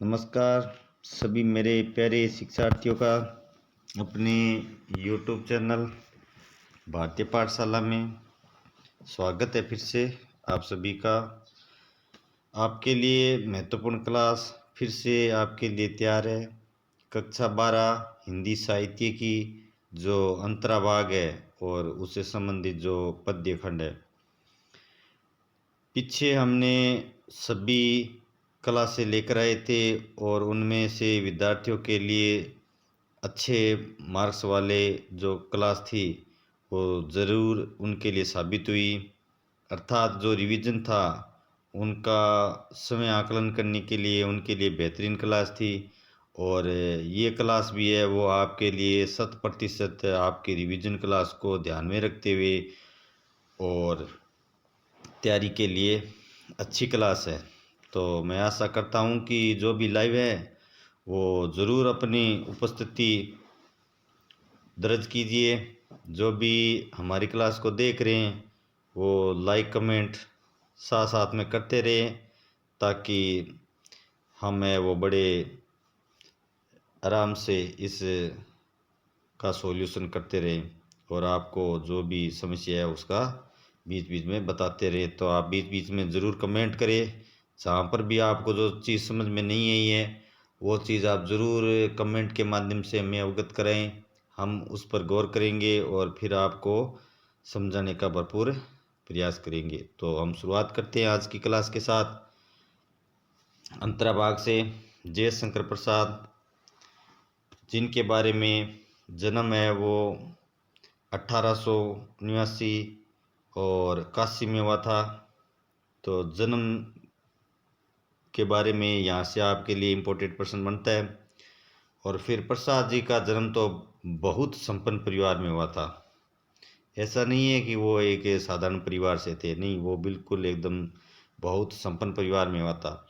नमस्कार सभी मेरे प्यारे शिक्षार्थियों का अपने YouTube चैनल भारतीय पाठशाला में स्वागत है। फिर से आप सभी का आपके लिए महत्वपूर्ण क्लास फिर से आपके लिए तैयार है। कक्षा 12 हिंदी साहित्य की जो अंतराभाग है और उससे संबंधित जो पद्य खंड है। पीछे हमने सभी क्लासें लेकर आए थे और उनमें से विद्यार्थियों के लिए अच्छे मार्क्स वाले जो क्लास थी वो ज़रूर उनके लिए साबित हुई। अर्थात जो रिवीजन था उनका समय आकलन करने के लिए उनके लिए बेहतरीन क्लास थी। और ये क्लास भी है वो आपके लिए 100% आपकी रिवीजन क्लास को ध्यान में रखते हुए और तैयारी के लिए अच्छी क्लास है। तो मैं आशा करता हूँ कि जो भी लाइव है वो ज़रूर अपनी उपस्थिति दर्ज कीजिए। जो भी हमारी क्लास को देख रहे हैं वो लाइक कमेंट साथ साथ में करते रहें ताकि हमें वो बड़े आराम से इस का सॉल्यूशन करते रहें और आपको जो भी समस्या है उसका बीच बीच में बताते रहे। तो आप बीच बीच में ज़रूर कमेंट करें। जहाँ पर भी आपको जो चीज़ समझ में नहीं आई है वो चीज़ आप ज़रूर कमेंट के माध्यम से हमें अवगत कराएं। हम उस पर गौर करेंगे और फिर आपको समझाने का भरपूर प्रयास करेंगे। तो हम शुरुआत करते हैं आज की क्लास के साथ। अंतराभाग से जयशंकर प्रसाद जिनके बारे में जन्म है वो 1889 और काशी में हुआ था। तो जन्म के बारे में यहाँ से आपके लिए इम्पोर्टेंट प्रश्न बनता है। और फिर प्रसाद जी का जन्म तो बहुत संपन्न परिवार में हुआ था। ऐसा नहीं है कि वो एक साधारण परिवार से थे, नहीं, वो बिल्कुल एकदम बहुत संपन्न परिवार में हुआ था।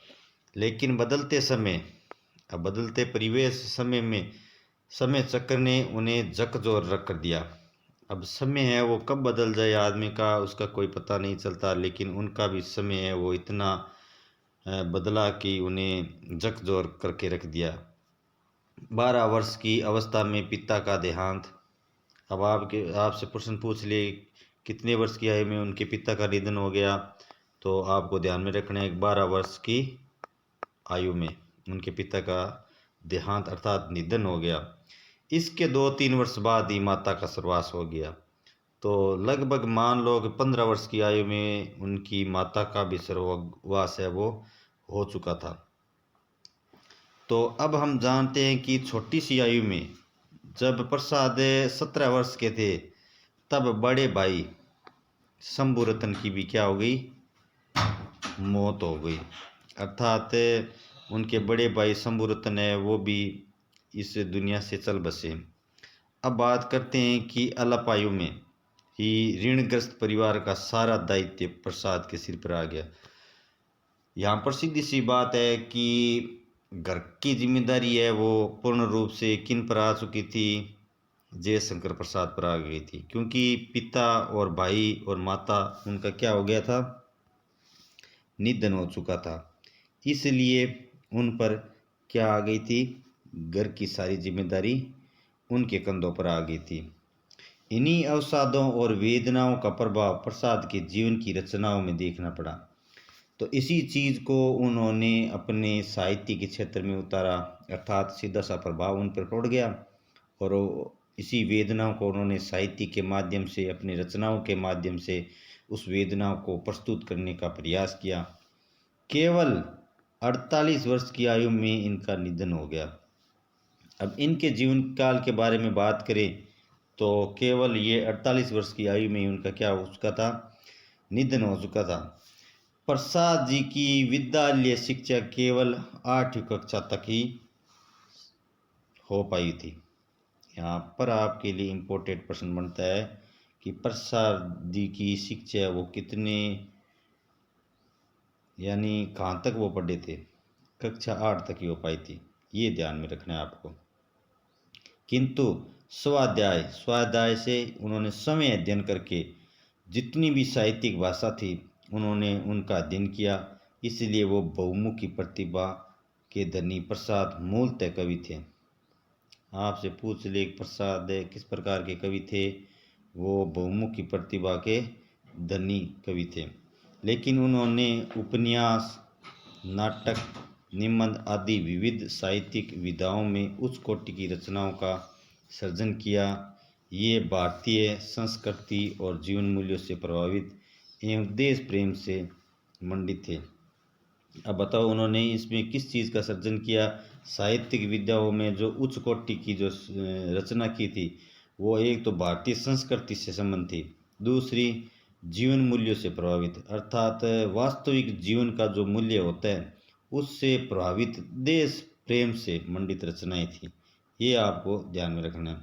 लेकिन बदलते समय अब बदलते परिवेश समय में समय चक्र ने उन्हें झकझोर रख कर दिया। अब समय है वो कब बदल जाए आदमी का उसका कोई पता नहीं चलता, लेकिन उनका भी समय है वो इतना बदला कि उन्हें झकझोर करके रख दिया। 12 वर्ष की अवस्था में पिता का देहांत। अब आपसे प्रश्न पूछ ले कितने वर्ष की आयु में उनके पिता का निधन हो गया, तो आपको ध्यान में रखना है 12 वर्ष की आयु में उनके पिता का देहांत अर्थात निधन हो गया। इसके 2-3 वर्ष बाद ही माता का स्वर्गवास हो गया। तो लगभग मान लो कि 15 वर्ष की आयु में उनकी माता का भी स्वर्गवास है वो हो चुका था। तो अब हम जानते हैं कि छोटी सी आयु में जब प्रसाद 17 वर्ष के थे तब बड़े भाई शंभु रतन की भी क्या हो गई, मौत हो गई। अर्थात उनके बड़े भाई शंभु रतन है वो भी इस दुनिया से चल बसे। अब बात करते हैं कि अल्प आयु में ही ऋणग्रस्त परिवार का सारा दायित्व प्रसाद के सिर पर आ गया। यहाँ पर सीधी सी बात है कि घर की जिम्मेदारी है वो पूर्ण रूप से किन पर आ चुकी थी, जयशंकर प्रसाद पर आ गई थी। क्योंकि पिता और भाई और माता उनका क्या हो गया था, निधन हो चुका था। इसलिए उन पर क्या आ गई थी, घर की सारी जिम्मेदारी उनके कंधों पर आ गई थी। इन्हीं अवसादों और वेदनाओं का प्रभाव प्रसाद के जीवन की रचनाओं में देखना पड़ा। तो इसी चीज़ को उन्होंने अपने साहित्य के क्षेत्र में उतारा, अर्थात सीधा सा प्रभाव उन पर पड़ गया और इसी वेदनाओं को उन्होंने साहित्य के माध्यम से अपनी रचनाओं के माध्यम से उस वेदनाओं को प्रस्तुत करने का प्रयास किया। केवल 48 वर्ष की आयु में इनका निधन हो गया। अब इनके जीवन काल के बारे में बात करें तो केवल ये 48 वर्ष की आयु में उनका क्या हो चुका था, निधन हो चुका था। प्रसाद जी की विद्यालय शिक्षा केवल 8वीं कक्षा तक ही हो पाई थी। यहाँ पर आपके लिए इम्पोर्टेंट प्रश्न बनता है कि प्रसाद जी की शिक्षा वो कितने यानी कहाँ तक वो पढ़े थे, कक्षा 8 तक ही हो पाई थी, ये ध्यान में रखना है आपको। किंतु स्वाध्याय से उन्होंने समय अध्ययन करके जितनी भी साहित्यिक भाषा थी उन्होंने उनका अध्ययन किया। इसलिए वो बहुमुखी प्रतिभा के धनी प्रसाद मूलतः कवि थे। आपसे पूछ ले प्रसाद किस प्रकार के कवि थे। वो बहुमुखी प्रतिभा के धनी कवि थे, लेकिन उन्होंने उपन्यास, नाटक, निबंध आदि विविध साहित्यिक विधाओं में उच्च कोटि की रचनाओं का सृजन किया। ये भारतीय संस्कृति और जीवन मूल्यों से प्रभावित एवं देश प्रेम से मंडित थे। अब बताओ उन्होंने इसमें किस चीज़ का सृजन किया। साहित्यिक विद्याओं में जो उच्च कोटि की जो रचना की थी, वो एक तो भारतीय संस्कृति से संबंध थी, दूसरी जीवन मूल्यों से प्रभावित, अर्थात वास्तविक जीवन का जो मूल्य होता है उससे प्रभावित देश प्रेम से मंडित रचनाएं थी। ये आपको ध्यान में रखना है।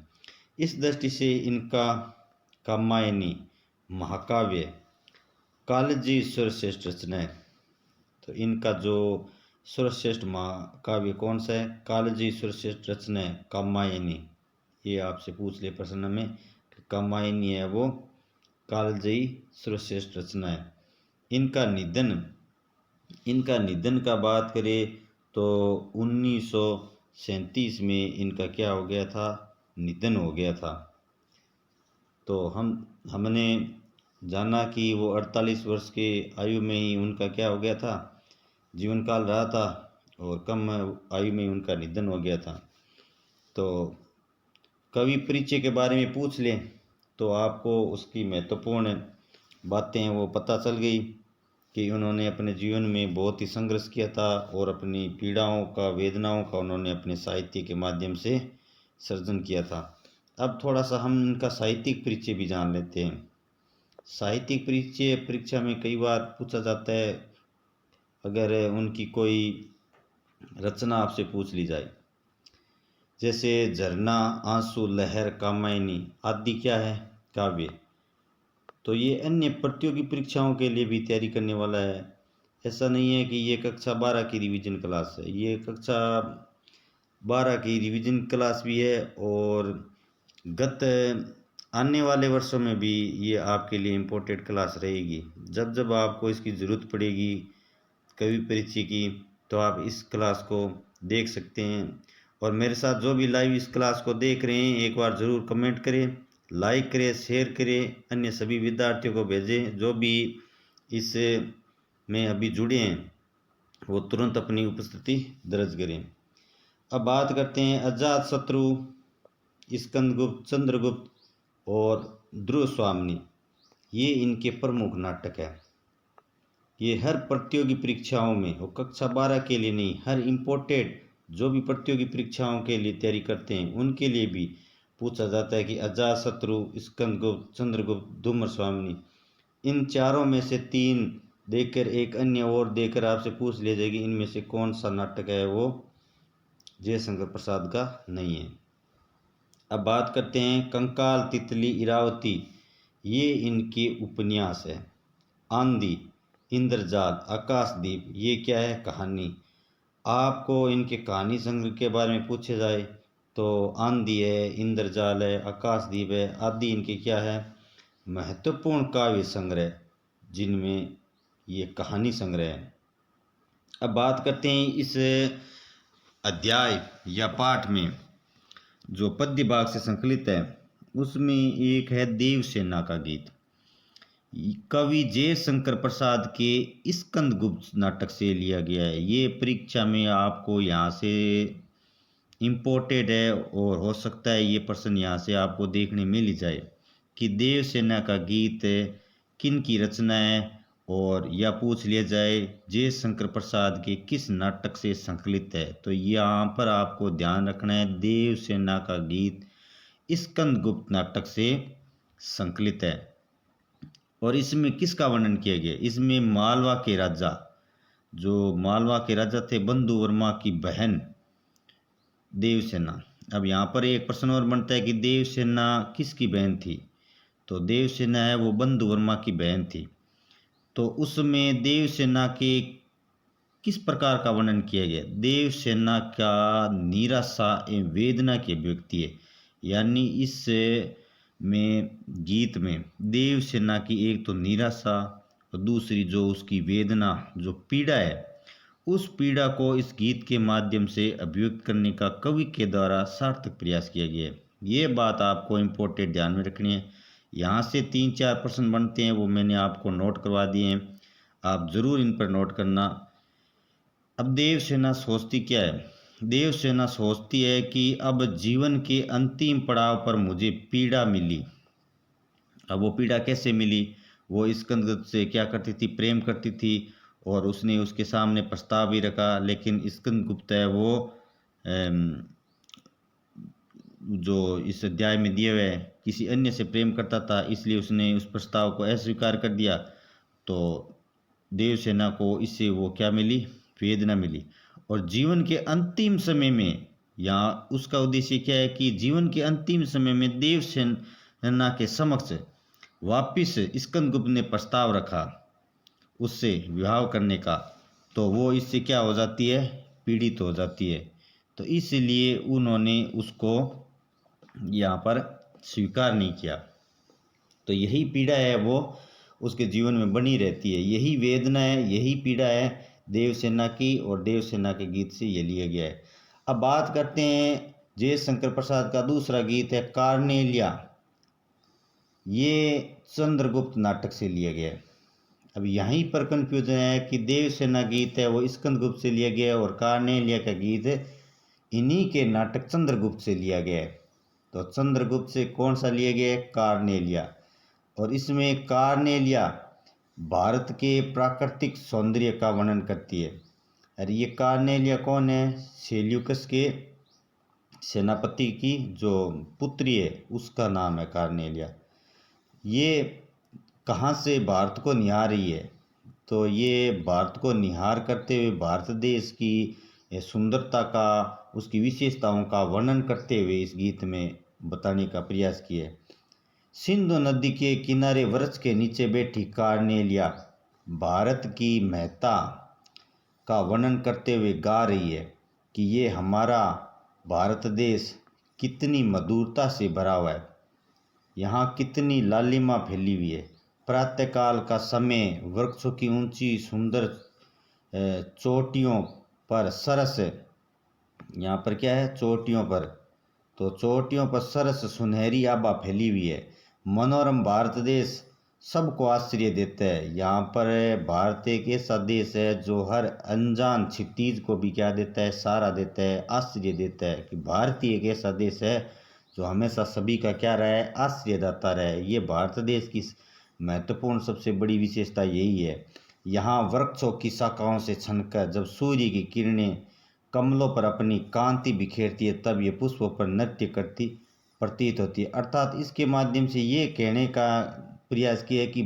इस दृष्टि से इनका कात्यायनी महाकाव्य कालजी सर्वश्रेष्ठ रचना है। तो इनका जो सर्वश्रेष्ठ महाकाव्य कौन सा है? कालजी सर्वश्रेष्ठ रचना है कात्यायनी। ये आपसे पूछ ले प्रश्न में, कात्यायनी है वो कालजयी सर्वश्रेष्ठ रचना है। इनका निधन का बात करें तो 1937 में इनका क्या हो गया था? निधन हो गया था। तो हमने जाना कि वो 48 वर्ष के आयु में ही उनका क्या हो गया था? जीवन काल रहा था, और कम आयु में उनका निधन हो गया था। तो कवि परिचय के बारे में पूछ लें तो आपको उसकी महत्वपूर्ण बातें वो पता चल गई कि उन्होंने अपने जीवन में बहुत ही संघर्ष किया था और अपनी पीड़ाओं का, वेदनाओं का उन्होंने अपने साहित्य के माध्यम से सृजन किया था। अब थोड़ा सा हम इनका साहित्यिक परिचय भी जान लेते हैं। साहित्यिक परिचय परीक्षा में कई बार पूछा जाता है, अगर उनकी कोई रचना आपसे पूछ ली जाए, जैसे झरना, आंसू, लहर, कात्यायनी आदि क्या है? काव्य। तो ये अन्य प्रतियोगी परीक्षाओं के लिए भी तैयारी करने वाला है। ऐसा नहीं है कि ये कक्षा 12 की रिवीजन क्लास है, ये कक्षा 12 की रिवीजन क्लास भी है, और गत आने वाले वर्षों में भी ये आपके लिए इम्पोर्टेंट क्लास रहेगी। जब जब आपको इसकी ज़रूरत पड़ेगी कवि परिचय की, तो आप इस क्लास को देख सकते हैं। और मेरे साथ जो भी लाइव इस क्लास को देख रहे हैं, एक बार ज़रूर कमेंट करें, लाइक करें, शेयर करें, अन्य सभी विद्यार्थियों को भेजें। जो भी इस में अभी जुड़े हैं वो तुरंत अपनी उपस्थिति दर्ज करें। अब बात करते हैं अजातशत्रु, स्कंदगुप्त, चंद्रगुप्त और ध्रुव स्वामिनी। ये इनके प्रमुख नाटक है। ये हर प्रतियोगी परीक्षाओं में, और कक्षा 12 के लिए नहीं, हर इम्पोर्टेंट जो भी प्रतियोगी परीक्षाओं के लिए तैयारी करते हैं उनके लिए भी पूछा जाता है कि अजातशत्रु, स्कंदगुप्त, चंद्रगुप्त, ध्रुव स्वामिनी, इन चारों में से 3 देकर एक अन्य और देकर आपसे पूछ लिया जाएगी इनमें से कौन सा नाटक है वो जयशंकर प्रसाद का नहीं है। अब बात करते हैं कंकाल, तितली, इरावती। ये इनके उपन्यास है। आंधी, इंद्रजाल, आकाशदीप, ये क्या है? कहानी। आपको इनके कहानी संग्रह के बारे में पूछे जाए तो आंधी है, इंद्रजाल है, आकाशदीप है आदि इनके क्या है? महत्वपूर्ण काव्य संग्रह, जिनमें ये कहानी संग्रह है। अब बात करते हैं इस अध्याय या पाठ में जो पद्य भाग से संकलित है, उसमें एक है देवसेना का गीत। कवि जयशंकर प्रसाद के स्कंदगुप्त नाटक से लिया गया है। ये परीक्षा में आपको यहाँ से इम्पोर्टेड है, और हो सकता है ये प्रश्न यहाँ से आपको देखने मिल ही जाए कि देवसेना का गीत किन की रचना है, और या पूछ लिया जाए जयशंकर प्रसाद के किस नाटक से संकलित है। तो यहाँ पर आपको ध्यान रखना है, देवसेना का गीत स्कंदगुप्त नाटक से संकलित है। और इसमें किसका वर्णन किया गया? इसमें मालवा के राजा, जो मालवा के राजा थे, बंधु वर्मा की बहन देवसेना। अब यहाँ पर एक प्रश्न और बनता है कि देवसेना किसकी बहन थी? तो देवसेना है वो बंधु वर्मा की बहन थी। तो उसमें देवसेना के किस प्रकार का वर्णन किया गया? देवसेना का निराशा एवं वेदना की अभिव्यक्ति है। यानी इस में गीत में देवसेना की एक तो निराशा और दूसरी जो उसकी वेदना, जो पीड़ा है, उस पीड़ा को इस गीत के माध्यम से अभिव्यक्त करने का कवि के द्वारा सार्थक प्रयास किया गया है। ये बात आपको इम्पोर्टेंट ध्यान में रखनी है। यहाँ से 3-4 प्रश्न बनते हैं, वो मैंने आपको नोट करवा दिए हैं, आप ज़रूर इन पर नोट करना। अब देवसेना सोचती क्या है? देवसेना सोचती है कि अब जीवन के अंतिम पड़ाव पर मुझे पीड़ा मिली। अब वो पीड़ा कैसे मिली? वो स्कंदगुप्त से क्या करती थी? प्रेम करती थी, और उसने उसके सामने प्रस्ताव भी रखा, लेकिन स्कंदगुप्त है वो जो इस अध्याय में दिए हुए किसी अन्य से प्रेम करता था, इसलिए उसने उस प्रस्ताव को अस्वीकार कर दिया। तो देवसेना को इससे वो क्या मिली? वेदना मिली। और जीवन के अंतिम समय में, यहाँ उसका उद्देश्य क्या है कि जीवन के अंतिम समय में देवसेना के समक्ष वापिस स्कंदगुप्त ने प्रस्ताव रखा उससे विवाह करने का, तो वो इससे क्या हो जाती है? पीड़ित हो जाती है। तो इसलिए उन्होंने उसको यहाँ पर स्वीकार नहीं किया। तो यही पीड़ा है वो उसके जीवन में बनी रहती है, यही वेदना है, यही पीड़ा है देवसेना की, और देवसेना के गीत से ये लिया गया है। अब बात करते हैं जयशंकर प्रसाद का दूसरा गीत है कार्नेलिया। ये चंद्रगुप्त नाटक से लिया गया है। अब यहीं पर कंफ्यूजन है कि देवसेना गीत है वो स्कंदगुप्त से लिया गया है, और कार्नेलिया का गीत इन्हीं के नाटक चंद्रगुप्त से लिया गया है। तो चंद्रगुप्त से कौन सा लिया गया है? कार्नेलिया। और इसमें कार्नेलिया भारत के प्राकृतिक सौंदर्य का वर्णन करती है। अरे ये कार्नेलिया कौन है? सेल्यूकस के सेनापति की जो पुत्री है उसका नाम है कार्नेलिया। ये कहाँ से भारत को निहार रही है? तो ये भारत को निहार करते हुए भारत देश की सुंदरता का, उसकी विशेषताओं का वर्णन करते हुए इस गीत में बताने का प्रयास किया। सिंधु नदी के किनारे वृक्ष के नीचे बैठी कार्नेलिया भारत की महत्ता का वर्णन करते हुए गा रही है कि ये हमारा भारत देश कितनी मधुरता से भरा हुआ है, यहाँ कितनी लालिमा फैली हुई है। प्रातःकाल का समय वृक्षों की ऊंची सुंदर चोटियों पर सरस, यहाँ पर क्या है? चोटियों पर, तो चोटियों पर सरस सुनहरी आभा फैली हुई है। मनोरम भारत देश सबको आश्चर्य देता है। यहाँ पर भारत एक ऐसा देश है जो हर अनजान क्षितिज को भी क्या देता है? सहारा देता है, आश्चर्य देता है कि भारतीय एक ऐसा देश है जो हमेशा सभी का क्या रहा है? आश्चर्य दाता रहा है। ये भारत देश की महत्वपूर्ण सबसे बड़ी विशेषता यही है। यहाँ वृक्षों की शाखाओं से छनकर जब सूर्य की किरणें कमलों पर अपनी कांति बिखेरती है, तब ये पुष्पों पर नृत्य करती प्रतीत होती है। अर्थात इसके माध्यम से ये कहने का प्रयास किया है कि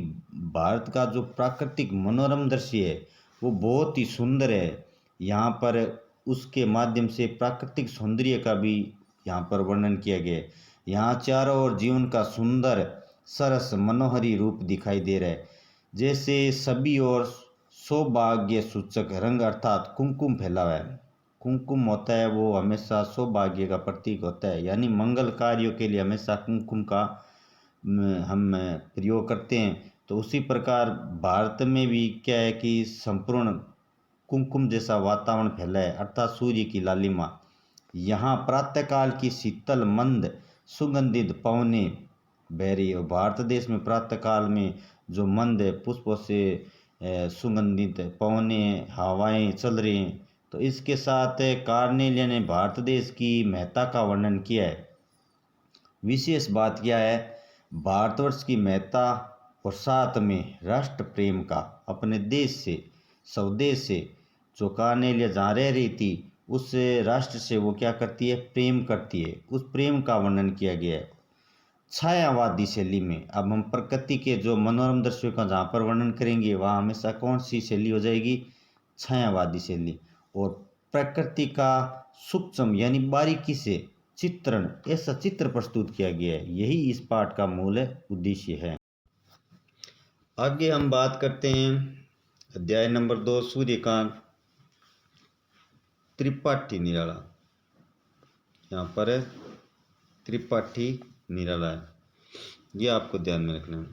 भारत का जो प्राकृतिक मनोरम दृश्य है वो बहुत ही सुंदर है। यहाँ पर उसके माध्यम से प्राकृतिक सौंदर्य का भी यहाँ पर वर्णन किया गया है। यहाँ चारों ओर जीवन का सुंदर सरस मनोहरी रूप दिखाई दे रहा है, जैसे सभी ओर सौभाग्य सूचक रंग अर्थात कुमकुम फैला हुआ है। कुमकुम होता है वो हमेशा सौभाग्य का प्रतीक होता है, यानी मंगल कार्यों के लिए हमेशा कुमकुम का हम प्रयोग करते हैं। तो उसी प्रकार भारत में भी क्या है कि संपूर्ण कुमकुम जैसा वातावरण फैला है, अर्थात सूर्य की लालिमा। यहाँ प्रातःकाल की शीतल मंद सुगंधित पवनें बह रही है। भारत देश में प्रातःकाल में जो मंद पुष्पों से सुगंधित पवनें हवाएं चल रही हैं। तो इसके साथ कार्नेलिया ने भारत देश की महत्ता का वर्णन किया है। विशेष बात क्या है? भारतवर्ष की महत्ता और साथ में राष्ट्र प्रेम का, अपने देश से स्वदेश से जो कार्नेलिया जहाँ रह रही थी उस राष्ट्र से वो क्या करती है? प्रेम करती है। उस प्रेम का वर्णन किया गया है छायावादी शैली में। अब हम प्रकृति के जो मनोरम दृश्यों का जहाँ पर वर्णन करेंगे वहाँ हमेशा कौन सी शैली हो जाएगी? छायावादी शैली। और प्रकृति का सूक्ष्म यानी बारीकी से चित्रण, ऐसा चित्र प्रस्तुत किया गया है। यही इस पाठ का मूल उद्देश्य है। आगे हम बात करते हैं अध्याय नंबर 2 सूर्यकांत त्रिपाठी निराला। यहाँ पर त्रिपाठी निराला है, ये आपको ध्यान में रखना है।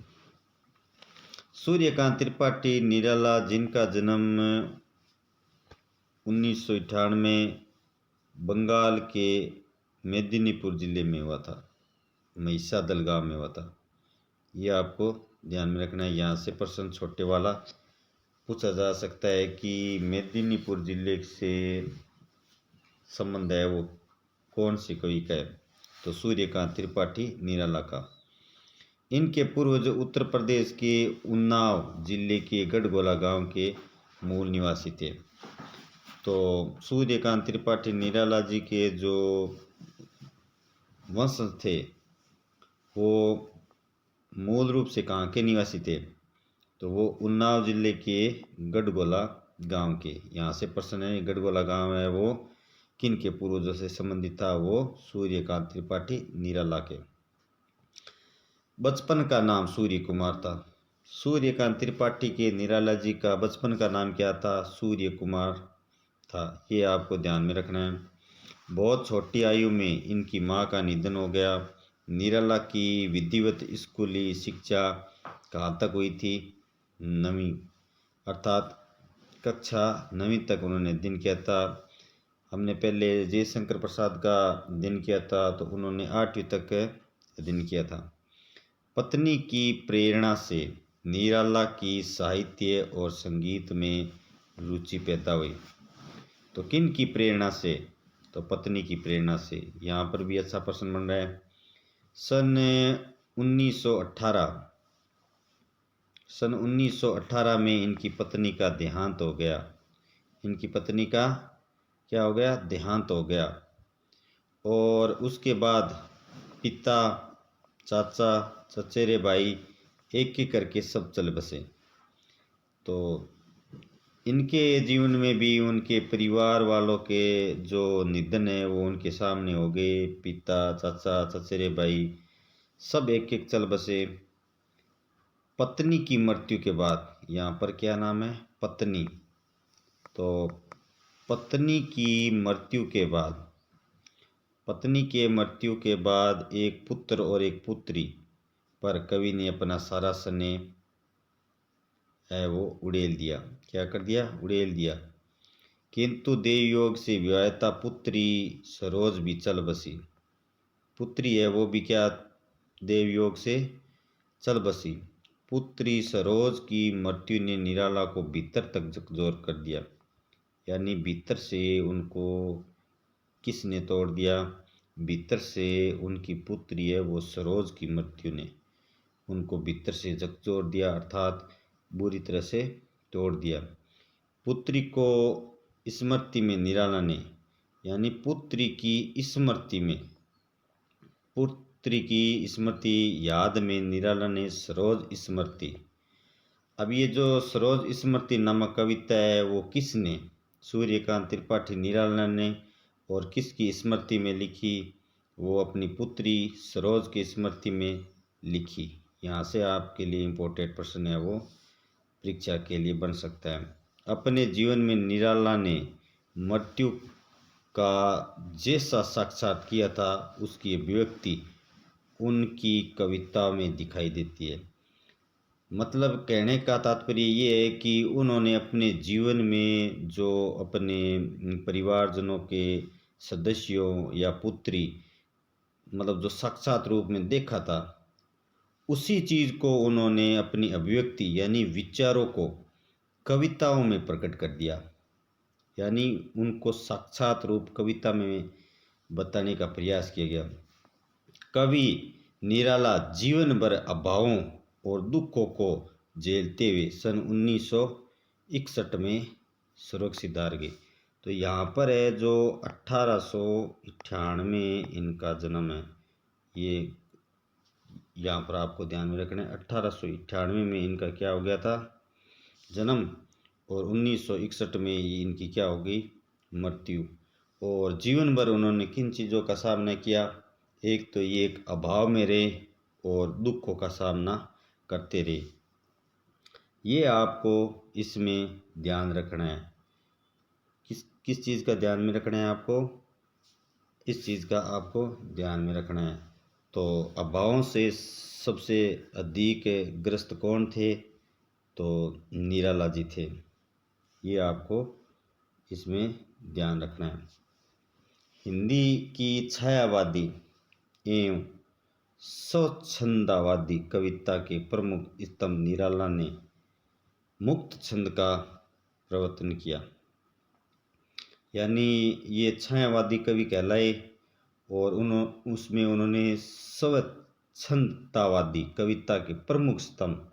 सूर्यकांत त्रिपाठी निराला जिनका जन्म 1998 बंगाल के मेदिनीपुर जिले में हुआ था, महिषादल गांव में हुआ था। ये आपको ध्यान में रखना है। यहाँ से प्रश्न छोटे वाला पूछा जा सकता है कि मेदिनीपुर जिले से संबंध है वो कौन सी कवि का है, तो सूर्यकांत त्रिपाठी निराला का। इनके पूर्वज उत्तर प्रदेश के उन्नाव जिले के गढ़गोला गांव के मूल निवासी थे। तो सूर्यकांत त्रिपाठी निराला जी के जो वंशज थे वो मूल रूप से कहाँ के निवासी थे, तो वो उन्नाव जिले के गढ़गोला गांव के। यहाँ से प्रश्न है, गढ़गोला गांव है वो किन के पूर्वजों से संबंधित था, वो सूर्यकांत त्रिपाठी निराला के। बचपन का नाम सूर्य कुमार था। सूर्यकांत त्रिपाठी के निराला जी का बचपन का नाम क्या था, सूर्य कुमार था। ये आपको ध्यान में रखना है। बहुत छोटी आयु में इनकी मां का निधन हो गया। निराला की विधिवत स्कूली शिक्षा कहाँ तक हुई थी, 9वीं, अर्थात कक्षा 9वीं तक उन्होंने अध्ययन किया था। हमने पहले जयशंकर प्रसाद का अध्ययन किया था, तो उन्होंने 8वीं तक अध्ययन किया था। पत्नी की प्रेरणा से निराला की साहित्य और संगीत में रुचि पैदा हुई। तो किन की प्रेरणा से, तो पत्नी की प्रेरणा से। यहाँ पर भी अच्छा प्रश्न बन रहा है। सन 1918 में इनकी पत्नी का देहांत हो गया। इनकी पत्नी का क्या हो गया, देहांत हो गया। और उसके बाद पिता, चाचा, चचेरे भाई एक एक करके सब चल बसे। तो इनके जीवन में भी उनके परिवार वालों के जो निधन है वो उनके सामने हो गए। पिता, चाचा, चचेरे भाई सब एक एक चल बसे। पत्नी की मृत्यु के बाद, यहाँ पर क्या नाम है, पत्नी, तो पत्नी की मृत्यु के बाद, पत्नी के मृत्यु के बाद एक पुत्र और एक पुत्री पर कवि ने अपना सारा स्नेह है वो उड़ेल दिया। क्या कर दिया, उड़ेल दिया। किंतु देवयोग से विवाहिता पुत्री सरोज भी चल बसी। पुत्री है वो भी क्या, देवयोग से चल बसी। पुत्री सरोज की मृत्यु ने निराला को भीतर तक झकझोर कर दिया। यानी भीतर से उनको किसने तोड़ दिया, भीतर से उनकी पुत्री है वो सरोज की मृत्यु ने उनको भीतर से झकझोर दिया, अर्थात बुरी तरह से तोड़ दिया। पुत्री को स्मृति में निराला ने, यानी पुत्री की स्मृति में, पुत्री की स्मृति याद में निराला ने सरोज स्मृति। अब ये जो सरोज स्मृति नामक कविता है वो किसने, सूर्यकांत त्रिपाठी निराला ने, और किसकी स्मृति में लिखी, वो अपनी पुत्री सरोज की स्मृति में लिखी। यहाँ से आपके लिए इम्पोर्टेंट प्रश्न है वो परीक्षा के लिए बन सकता है। अपने जीवन में निराला ने मृत्यु का जैसा साक्षात किया था उसकी अभिव्यक्ति उनकी कविता में दिखाई देती है। मतलब कहने का तात्पर्य ये है कि उन्होंने अपने जीवन में जो अपने परिवारजनों के सदस्यों या पुत्री मतलब जो साक्षात रूप में देखा था, उसी चीज़ को उन्होंने अपनी अभिव्यक्ति यानी विचारों को कविताओं में प्रकट कर दिया। यानी उनको साक्षात रूप कविता में बताने का प्रयास किया गया। कवि निराला जीवन भर अभावों और दुखों को झेलते हुए सन 1961 में स्वर्ग सिधार गए। तो यहाँ पर है जो 1898 इनका जन्म है, ये यहाँ पर आपको ध्यान में रखना है। 1898 में इनका क्या हो गया था, जन्म, और 1961 में ये इनकी क्या हो गई, मृत्यु। और जीवन भर उन्होंने किन चीज़ों का सामना किया, एक तो ये एक अभाव में रहे और दुखों का सामना करते रहे। ये आपको इसमें ध्यान रखना है। किस चीज़ का ध्यान में रखना है आपको, इस चीज़ का आपको ध्यान में रखना है। तो अभावों से सबसे अधिक ग्रस्त कौन थे, तो निराला जी थे। ये आपको इसमें ध्यान रखना है। हिंदी की छायावादी एवं स्वच्छंदवादी कविता के प्रमुख स्तंभ निराला ने मुक्त छंद का प्रवर्तन किया, यानी ये छायावादी कवि कहलाए। और उसमें उन्होंने स्वच्छंदतावादी कविता के प्रमुख स्तंभ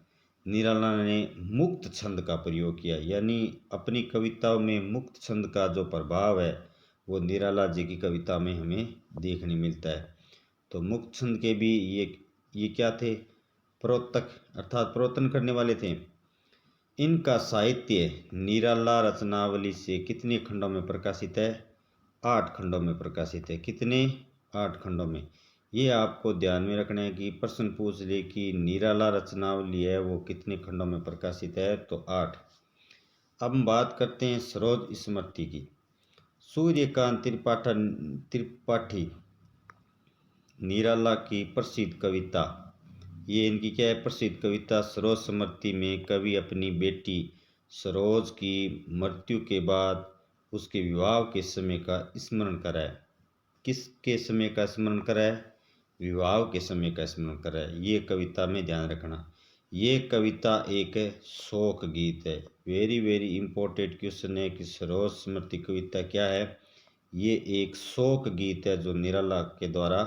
निराला ने मुक्त छंद का प्रयोग किया, यानी अपनी कविताओं में मुक्त छंद का जो प्रभाव है वो निराला जी की कविता में हमें देखने मिलता है। तो मुक्त छंद के भी ये क्या थे, प्रोक्तक अर्थात प्रवर्तन करने वाले थे। इनका साहित्य निराला रचनावली से कितने खंडों में प्रकाशित है? 8 खंडों में प्रकाशित है। कितने? 8 खंडों में। ये आपको ध्यान में रखना है कि प्रश्न पूछ ले कि निराला रचनावली है वो कितने खंडों में प्रकाशित है, तो 8। अब हम बात करते हैं सरोज स्मृति की। सूर्यकांत त्रिपाठी निराला की प्रसिद्ध कविता, ये इनकी क्या है, प्रसिद्ध कविता सरोज स्मृति में कवि अपनी बेटी सरोज की मृत्यु के बाद उसके विवाह के समय का स्मरण कराए। किसके समय का स्मरण कराए? विवाह के समय का स्मरण कराए। ये कविता में ध्यान रखना। ये कविता एक शोक गीत है। वेरी वेरी इंपॉर्टेंट क्वेश्चन है कि सरोज स्मृति कविता क्या है? ये एक शोक गीत है जो निराला के द्वारा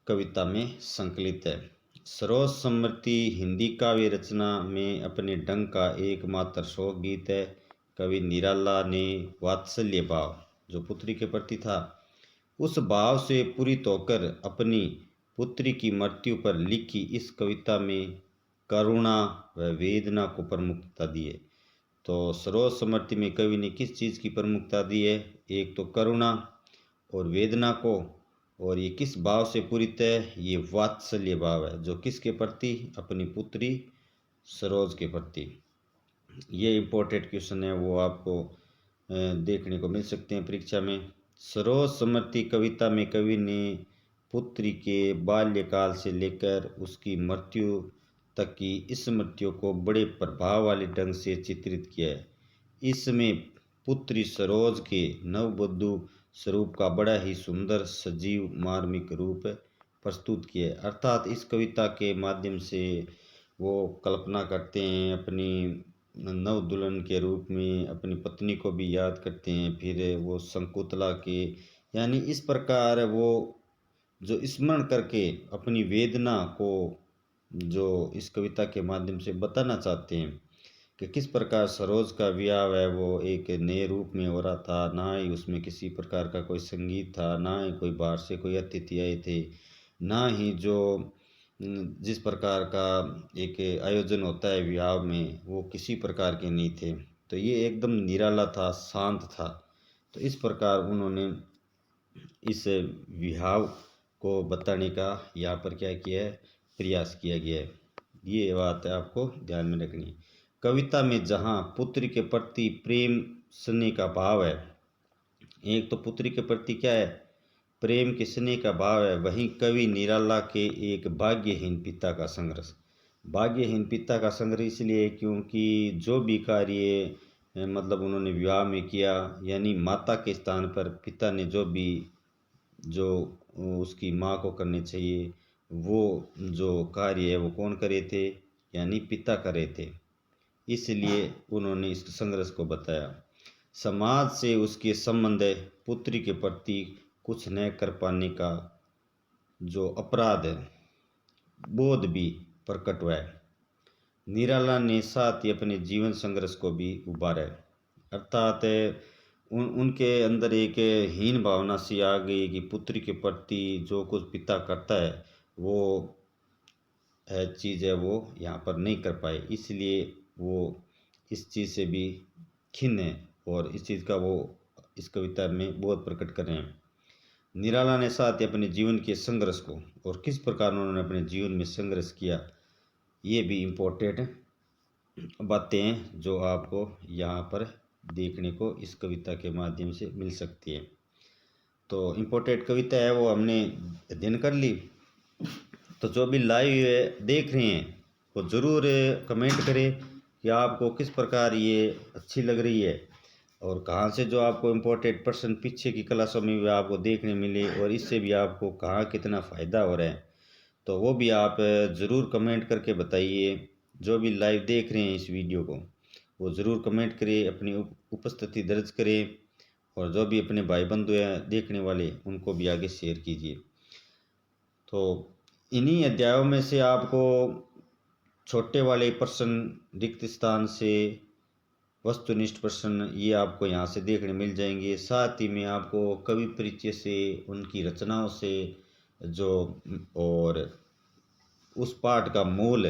कविता में संकलित है। सरोज स्मृति हिंदी काव्य रचना में अपने ढंग का एकमात्र शोक गीत है। कवि निराला ने वात्सल्य भाव जो पुत्री के प्रति था, उस भाव से पूरित होकर अपनी पुत्री की मृत्यु पर लिखी इस कविता में करुणा व वेदना को प्रमुखता दी है। तो सरोज स्मृति में कवि ने किस चीज़ की प्रमुखता दी है? एक तो करुणा और वेदना को। और ये किस भाव से पूरित है? ये वात्सल्य भाव है। जो किसके प्रति? अपनी पुत्री सरोज के प्रति। ये इम्पोर्टेंट क्वेश्चन है, वो आपको देखने को मिल सकते हैं परीक्षा में। सरोज स्मृति कविता में कवि ने पुत्री के बाल्यकाल से लेकर उसकी मृत्यु तक की स्मृतियों को बड़े प्रभाव वाले ढंग से चित्रित किया है। इसमें पुत्री सरोज के नववधू स्वरूप का बड़ा ही सुंदर सजीव मार्मिक रूप प्रस्तुत किया है। अर्थात इस कविता के माध्यम से वो कल्पना करते हैं अपनी नव दुल्हन के रूप में, अपनी पत्नी को भी याद करते हैं। फिर वो शंकुतला के, यानी इस प्रकार वो जो स्मरण करके अपनी वेदना को जो इस कविता के माध्यम से बताना चाहते हैं कि किस प्रकार सरोज का विवाह है वो एक नए रूप में हो रहा था। ना ही उसमें किसी प्रकार का कोई संगीत था, ना ही कोई बाहर से कोई अतिथि आए थे, ना ही जो जिस प्रकार का एक आयोजन होता है विवाह में वो किसी प्रकार के नहीं थे। तो ये एकदम निराला था, शांत था। तो इस प्रकार उन्होंने इस विवाह को बताने का यहाँ पर क्या किया है, प्रयास किया गया है। ये बात है आपको ध्यान में रखनी है। कविता में जहाँ पुत्री के प्रति प्रेम स्नेह का भाव है, एक तो पुत्री के प्रति क्या है, प्रेम के स्नेह का भाव है, वहीं कवि निराला के एक भाग्यहीन पिता का संघर्ष। भाग्यहीन पिता का संघर्ष इसलिए क्योंकि जो भी कार्य मतलब उन्होंने विवाह में किया, यानी माता के स्थान पर पिता ने जो उसकी माँ को करने चाहिए वो जो कार्य है वो कौन करे थे, यानी पिता करे थे। इसलिए उन्होंने इस संघर्ष को बताया। समाज से उसके संबंध पुत्री के प्रति कुछ न कर पाने का जो अपराध है बोध भी प्रकट हुआ है। निराला ने साथ ही अपने जीवन संघर्ष को भी उभारा है। अर्थात उनके अंदर एक हीन भावना सी आ गई कि पुत्री के प्रति जो कुछ पिता करता है वो चीज़ है वो यहाँ पर नहीं कर पाए, इसलिए वो इस चीज़ से भी खिन्न है और इस चीज़ का वो इस कविता में बहुत प्रकट कर रहे हैं। निराला ने साथ ही अपने जीवन के संघर्ष को और किस प्रकार उन्होंने अपने जीवन में संघर्ष किया, ये भी इम्पोर्टेंट बातें हैं जो आपको यहाँ पर देखने को इस कविता के माध्यम से मिल सकती है। तो इम्पोर्टेंट कविता है वो हमने अध्ययन कर ली। तो जो भी लाइव देख रहे हैं वो ज़रूर कमेंट करें कि आपको किस प्रकार ये अच्छी लग रही है। और कहाँ से जो आपको इम्पोर्टेड पर्सन पीछे की क्लासों में भी आपको देखने मिले और इससे भी आपको कहाँ कितना फ़ायदा हो रहा है, तो वो भी आप ज़रूर कमेंट करके बताइए। जो भी लाइव देख रहे हैं इस वीडियो को, वो ज़रूर कमेंट करें, अपनी उपस्थिति दर्ज करें, और जो भी अपने भाई बंधु हैं देखने वाले, उनको भी आगे शेयर कीजिए। तो इन्हीं अध्यायों में से आपको छोटे वाले प्रश्न, रिक्त स्थान से वस्तुनिष्ठ प्रश्न, ये आपको यहाँ से देखने मिल जाएंगे। साथ ही में आपको कवि परिचय से, उनकी रचनाओं से जो और उस पाठ का मूल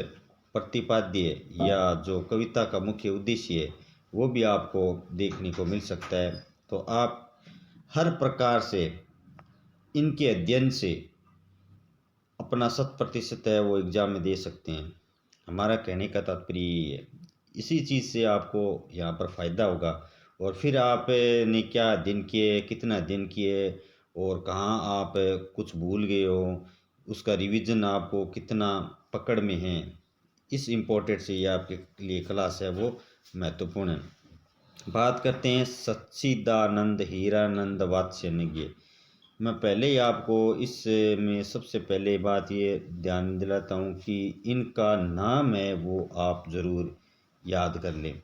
प्रतिपाद्य या जो कविता का मुख्य उद्देश्य है, वो भी आपको देखने को मिल सकता है। तो आप हर प्रकार से इनके अध्ययन से अपना 100% है वो एग्ज़ाम में दे सकते हैं। हमारा कहने का तात्पर्य यही है। इसी चीज़ से आपको यहाँ पर फ़ायदा होगा। और फिर आपने क्या अध्ययन किए, कितना अध्ययन किए, और कहाँ आप कुछ भूल गए हो, उसका रिवीजन आपको कितना पकड़ में है, इस इम्पोर्टेंट से ये आपके लिए क्लास है वो महत्वपूर्ण है। बात करते हैं सच्चिदानंद हीरानंद वात्स्यनिज्ञ। मैं पहले ही आपको इस में सबसे पहले बात ये ध्यान दिलाता हूँ कि इनका नाम है वो आप ज़रूर याद कर लें।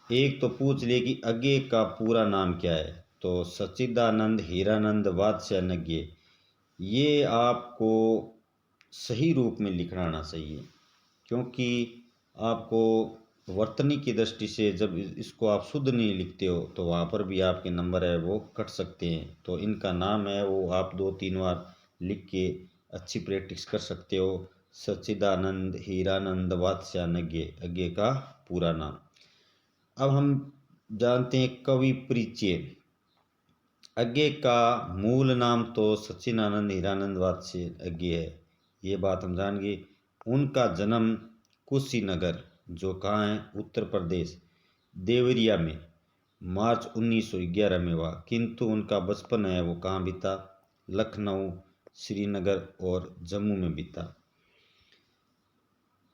एक तो पूछ ले कि आगे का पूरा नाम क्या है, तो सच्चिदानंद हीरानंद वात्स्यनिज्ञ, ये आपको सही रूप में लिखना आना चाहिए। क्योंकि आपको वर्तनी की दृष्टि से जब इसको आप शुद्ध नहीं लिखते हो तो वहाँ पर भी आपके नंबर है वो कट सकते हैं। तो इनका नाम है वो आप 2-3 बार लिख के अच्छी प्रैक्टिस कर सकते हो। सच्चिदानंद हीरानंद वात्स्यनिज्ञ, आगे का पूरा नाम। अब हम जानते हैं कवि परिचय। आगे का मूल नाम तो सच्चिदानंद हीरानंद वात्स्यनिज्ञ है, ये बात हम जान गए। उनका जन्म कुशीनगर, जो कहाँ है, उत्तर प्रदेश, देवरिया में मार्च 1911 में हुआ। किंतु उनका बचपन है वो कहाँ बीता, लखनऊ, श्रीनगर और जम्मू में बीता।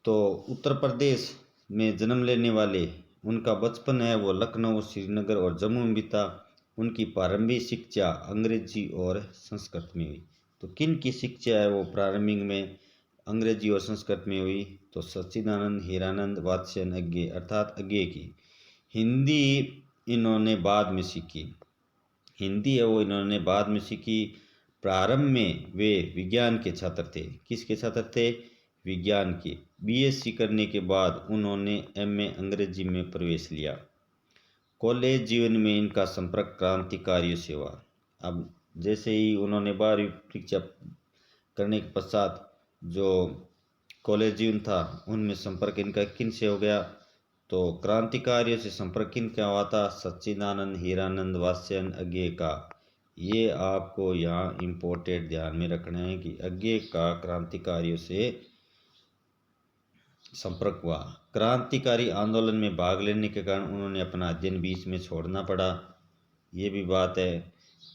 तो उत्तर प्रदेश में जन्म लेने वाले, उनका बचपन है वो लखनऊ, श्रीनगर और जम्मू में बीता। उनकी प्रारंभिक शिक्षा अंग्रेजी और संस्कृत में हुई। तो किन की शिक्षा है वो प्रारंभिक में अंग्रेजी और संस्कृत में हुई, तो सच्चिदानंद हीरानंद वात्स्यनिज्ञ अर्थात आगे की। हिंदी इन्होंने बाद में सीखी, हिंदी है वो इन्होंने बाद में सीखी। प्रारंभ में वे विज्ञान के छात्र थे। किसके छात्र थे, विज्ञान के। बीएससी करने के बाद उन्होंने एमए अंग्रेजी में प्रवेश लिया। कॉलेज जीवन में इनका संपर्क क्रांतिकारियों से हुआ। अब जैसे ही उन्होंने 12वीं परीक्षा करने के पश्चात जो कॉलेज जीवन था उनमें संपर्क इनका किन से हो गया, तो क्रांतिकारियों से संपर्क किन क्या हुआ था, सच्चिदानंद हीरानंद वात्स्यनिज्ञ का। ये आपको यहाँ इम्पोर्टेंट ध्यान में रखना है कि आगे का क्रांतिकारियों से संपर्क हुआ। क्रांतिकारी आंदोलन में भाग लेने के कारण उन्होंने अपना अध्ययन बीच में छोड़ना पड़ा। ये भी बात है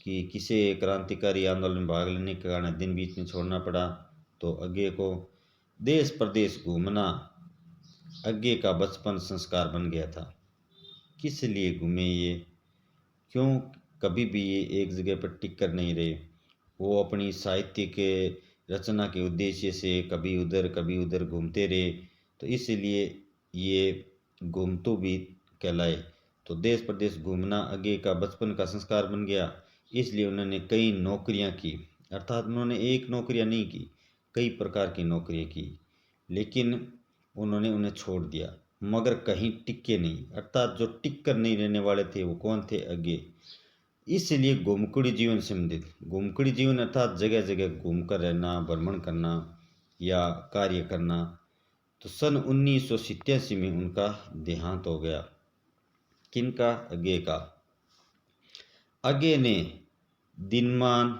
कि किसे क्रांतिकारी आंदोलन में भाग लेने के कारण अध्ययन बीच में छोड़ना पड़ा, तो आगे को देश प्रदेश घूमना आगे का बचपन संस्कार बन गया था। किस लिए घूमे ये, क्यों कभी भी ये एक जगह पर टिक कर नहीं रहे। वो अपनी साहित्य के रचना के उद्देश्य से कभी उधर घूमते रहे, तो इसलिए ये घूमतू भी कहलाए। तो देश प्रदेश घूमना आगे का बचपन का संस्कार बन गया, इसलिए उन्होंने कई नौकरियां की। अर्थात उन्होंने एक नौकरियां नहीं की, कई प्रकार की नौकरियां की, लेकिन उन्होंने उन्हें छोड़ दिया, मगर कहीं टिके नहीं। अर्थात जो टिक कर नहीं रहने वाले थे वो कौन थे, आगे। इसलिए घुमकुड़ी जीवन संबंधित, घुमकुड़ी जीवन अर्थात जगह जगह घूमकर रहना, भ्रमण करना या कार्य करना। तो सन 1987 में उनका देहांत हो गया। किनका, आगे का। आगे ने दिनमान,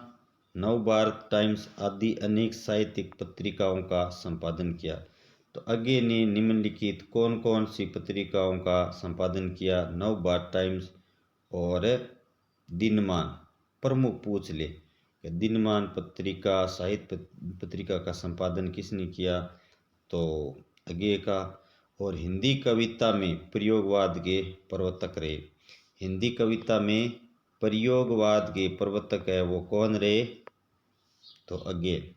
नवभारत टाइम्स आदि अनेक साहित्यिक पत्रिकाओं का संपादन किया। तो आगे ने निम्नलिखित कौन कौन सी पत्रिकाओं का संपादन किया, नवभारत टाइम्स और दिनमान। प्रमुख पूछ ले कि दिनमान पत्रिका, साहित्य पत्रिका का संपादन किसने किया, तो आगे का। और हिंदी कविता में प्रयोगवाद के प्रवर्तक रहे। हिंदी कविता में प्रयोगवाद के प्रवर्तक है वो कौन रहे? तो अगेन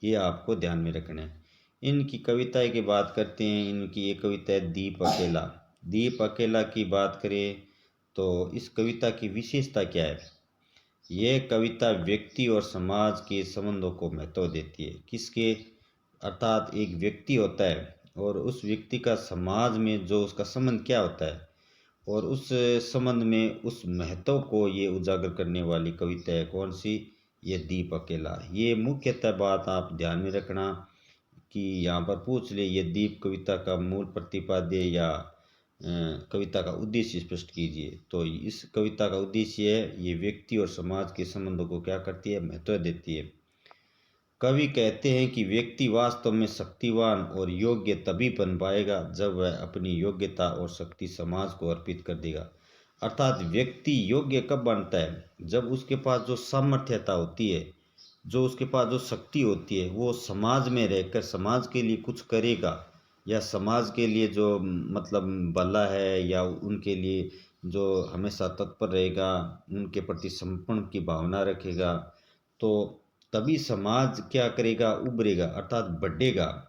ये आपको ध्यान में रखना है। इनकी कविता की बात करते हैं। इनकी ये कविता है दीप अकेला। दीप अकेला की बात करें तो इस कविता की विशेषता क्या है? यह कविता व्यक्ति और समाज के संबंधों को महत्व देती है। किसके? अर्थात एक व्यक्ति होता है और उस व्यक्ति का समाज में जो उसका संबंध क्या होता है और उस संबंध में उस महत्व को ये उजागर करने वाली कविता है। कौन सी? ये दीप अकेला। ये मुख्यतः बात आप ध्यान में रखना कि यहाँ पर पूछ ले ये दीप कविता का मूल प्रतिपाद्य या कविता का उद्देश्य स्पष्ट कीजिए। तो इस कविता का उद्देश्य है ये व्यक्ति और समाज के संबंधों को क्या करती है? महत्व देती है। कवि कहते हैं कि व्यक्ति वास्तव में शक्तिवान और योग्य तभी बन पाएगा जब वह अपनी योग्यता और शक्ति समाज को अर्पित कर देगा। अर्थात व्यक्ति योग्य कब बनता है? जब उसके पास जो सामर्थ्यता होती है, जो उसके पास जो शक्ति होती है, वो समाज में रहकर समाज के लिए कुछ करेगा या समाज के लिए जो मतलब भला है या उनके लिए जो हमेशा तत्पर रहेगा, उनके प्रति समर्पण की भावना रखेगा, तो तभी समाज क्या करेगा? उभरेगा अर्थात बढ़ेगा।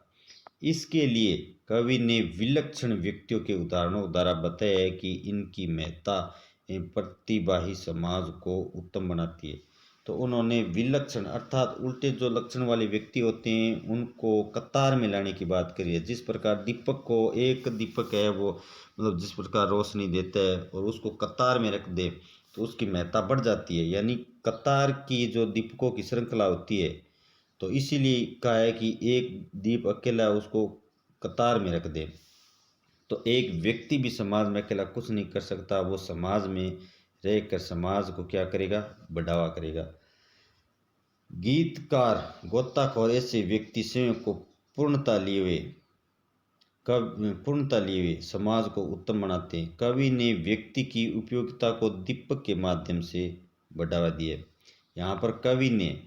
इसके लिए कवि ने विलक्षण व्यक्तियों के उदाहरणों द्वारा बताया है कि इनकी महत्ता प्रतिभा ही समाज को उत्तम बनाती है। तो उन्होंने विलक्षण अर्थात उल्टे जो लक्षण वाले व्यक्ति होते हैं उनको कतार में लाने की बात करी है। जिस प्रकार दीपक को, एक दीपक है वो मतलब जिस प्रकार रोशनी देता है और उसको कतार में रख दे तो उसकी महत्ता बढ़ जाती है। यानी कतार की जो दीपकों की श्रृंखला होती है, तो इसीलिए कहा है कि एक दीप अकेला उसको कतार में रख दे। तो एक व्यक्ति भी समाज में अकेला कुछ नहीं कर सकता, वो समाज में रहकर समाज को क्या करेगा? बढ़ावा करेगा। गीतकार, गोताखोर ऐसे व्यक्ति स्वयं को पूर्णता लिए हुए समाज को उत्तम बनाते हैं। कवि ने व्यक्ति की उपयोगिता को दीपक के माध्यम से बढ़ावा दिया। यहाँ पर कवि ने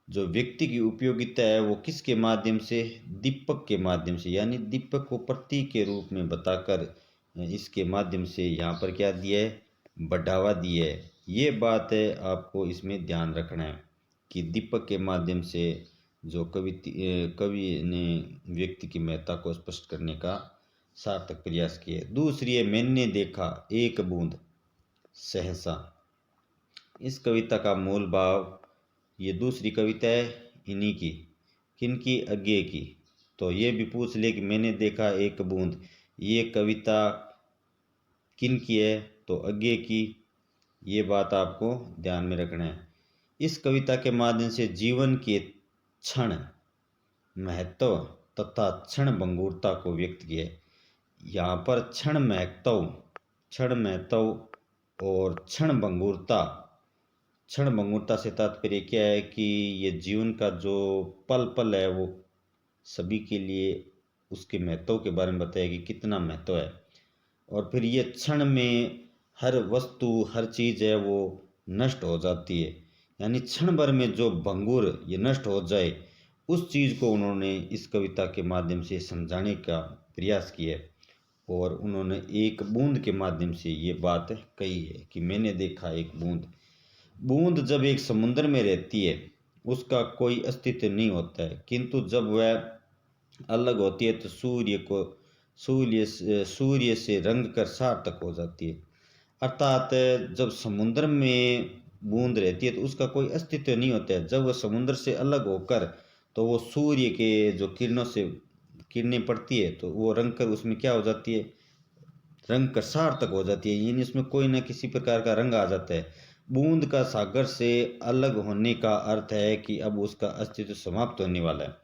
जो व्यक्ति की उपयोगिता है वो किसके माध्यम से? दीपक के माध्यम से। यानी दीपक को प्रतीक के रूप में बताकर इसके माध्यम से यहाँ पर क्या दिया है? बढ़ावा दिया है। ये बात है आपको इसमें ध्यान रखना है कि दीपक के माध्यम से जो कवि ने व्यक्ति की महत्ता को स्पष्ट करने का सार्थक प्रयास किया। दूसरी है मैंने देखा एक बूंद सहसा। इस कविता का मूल भाव, ये दूसरी कविता है इन्हीं की, किनकी? अज्ञे की। तो ये भी पूछ ले कि मैंने देखा एक बूंद, ये कविता किनकी है? तो अज्ञे की। ये बात आपको ध्यान में रखना है। इस कविता के माध्यम से जीवन के क्षण महत्व तथा क्षण भंगुरता को व्यक्त किया है। यहाँ पर क्षण महत्व और क्षण भंगुरता से तात्पर्य क्या है कि ये जीवन का जो पल पल है वो सभी के लिए उसके महत्व के बारे में बताया कि कितना महत्व है। और फिर ये क्षण में हर वस्तु हर चीज़ है वो नष्ट हो जाती है। यानी क्षण भर में जो भंगुर ये नष्ट हो जाए उस चीज़ को उन्होंने इस कविता के माध्यम से समझाने का प्रयास किया है। और उन्होंने एक बूंद के माध्यम से ये बात कही है कि मैंने देखा एक बूंद जब एक समुद्र में रहती है उसका कोई अस्तित्व नहीं होता है, किंतु जब वह अलग होती है तो सूर्य से रंग कर सार्थक हो जाती है। अर्थात जब समुद्र में बूंद रहती है तो उसका कोई अस्तित्व नहीं होता है। जब वह समुद्र से अलग होकर तो वो सूर्य के जो किरणों से किरणें पड़ती है तो वो रंग कर उसमें क्या हो जाती है? रंग का सार्थक हो जाती है। यानी इसमें कोई ना किसी प्रकार का रंग आ जाता है। बूंद का सागर से अलग होने का अर्थ है कि अब उसका अस्तित्व समाप्त होने वाला है।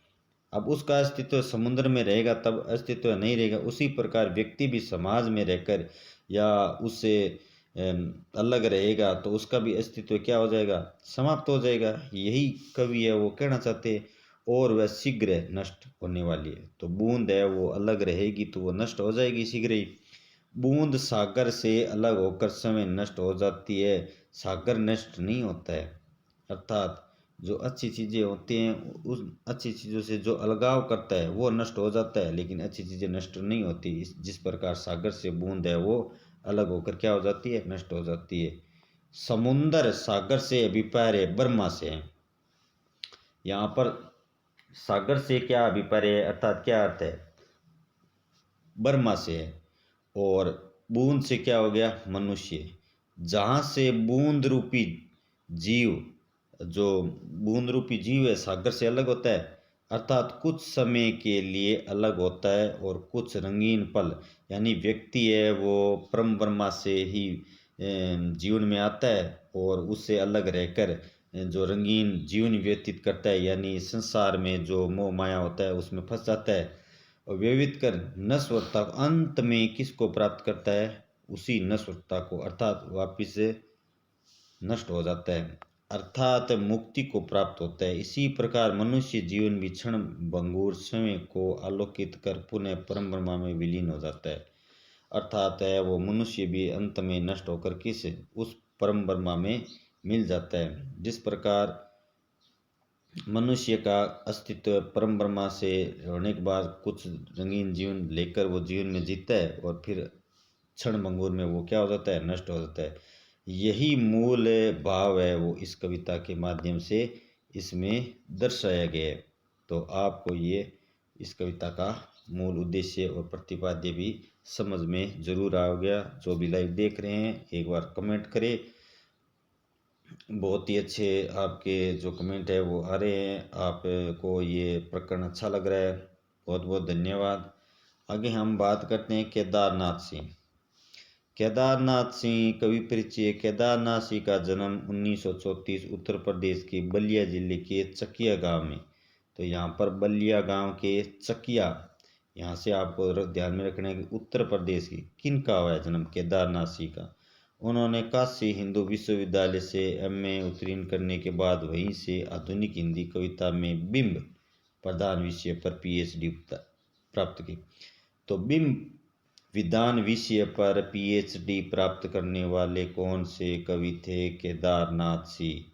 अब उसका अस्तित्व समुद्र में रहेगा तब अस्तित्व नहीं रहेगा। उसी प्रकार व्यक्ति भी समाज में रहकर या उससे अलग रहेगा तो उसका भी अस्तित्व क्या हो जाएगा? समाप्त हो जाएगा। यही कवि है वो कहना चाहते हैं। और वह शीघ्र नष्ट होने वाली है। तो बूंद है वो अलग रहेगी तो वो नष्ट हो जाएगी शीघ्र ही। बूंद सागर से अलग होकर समय नष्ट हो जाती है, सागर नष्ट नहीं होता है। अर्थात जो अच्छी चीज़ें होती हैं उस अच्छी चीज़ों से जो अलगाव करता है वो नष्ट हो जाता है, लेकिन अच्छी चीज़ें नष्ट नहीं होती। जिस प्रकार सागर से बूंद है वो अलग होकर क्या हो जाती है, नष्ट हो जाती है। समुंदर सागर से अभिप्राय ब्रह्मा से है। यहाँ पर सागर से क्या अभिप्राय है, अर्थात क्या अर्थ है, ब्रह्मा से है। और बूंद से क्या हो गया, मनुष्य। जहाँ से बूंद रूपी जीव, जो बूंद रूपी जीव है सागर से अलग होता है, अर्थात कुछ समय के लिए अलग होता है। और कुछ रंगीन पल, यानी व्यक्ति है वो परम ब्रह्मा से ही जीवन में आता है और उससे अलग रहकर जो रंगीन जीवन व्यतीत करता है, यानी संसार में जो मोह माया होता है उसमें फंस जाता है और व्यवित कर नश्वरता अंत में किसको प्राप्त करता है, उसी नश्वरता को, अर्थात वापिस से नष्ट हो जाता है, अर्थात मुक्ति को प्राप्त होता है। इसी प्रकार मनुष्य जीवन भी क्षण भंगुर समय को आलोकित कर पुनः परम ब्रह्मा में विलीन हो जाता है। अर्थात है वो मनुष्य भी अंत में नष्ट होकर किस, उस परम ब्रह्मा में मिल जाता है। जिस प्रकार मनुष्य का अस्तित्व परम ब्रह्मा से होने के बाद कुछ रंगीन जीवन लेकर वो जीवन में जीता है और फिर क्षण भंगुर में वो क्या हो जाता है, नष्ट हो जाता है। यही मूल भाव है वो इस कविता के माध्यम से इसमें दर्शाया गया है। तो आपको ये इस कविता का मूल उद्देश्य और प्रतिपाद्य भी समझ में जरूर आ गया। जो भी लाइव देख रहे हैं एक बार कमेंट करें। बहुत ही अच्छे आपके जो कमेंट है वो आ रहे हैं, आपको ये प्रकरण अच्छा लग रहा है, बहुत बहुत धन्यवाद। आगे हम बात करते हैं केदारनाथ सिंह। केदारनाथ सिंह कवि परिचय। केदारनाथ सिंह का जन्म 1934 उत्तर प्रदेश के बलिया जिले के चकिया गांव में। तो यहाँ पर बलिया गांव के चकिया, यहाँ से आपको ध्यान में रखना है कि उत्तर प्रदेश की किन का हुआ है जन्म, केदारनाथ सिंह का। उन्होंने काशी हिंदू विश्वविद्यालय से एमए उत्तीर्ण करने के बाद वहीं से आधुनिक हिंदी कविता में बिंब प्रधान विषय पर पीएचडी प्राप्त की। तो बिंब विधान विषय पर पीएचडी प्राप्त करने वाले कौन से कवि थे, केदारनाथ सिंह।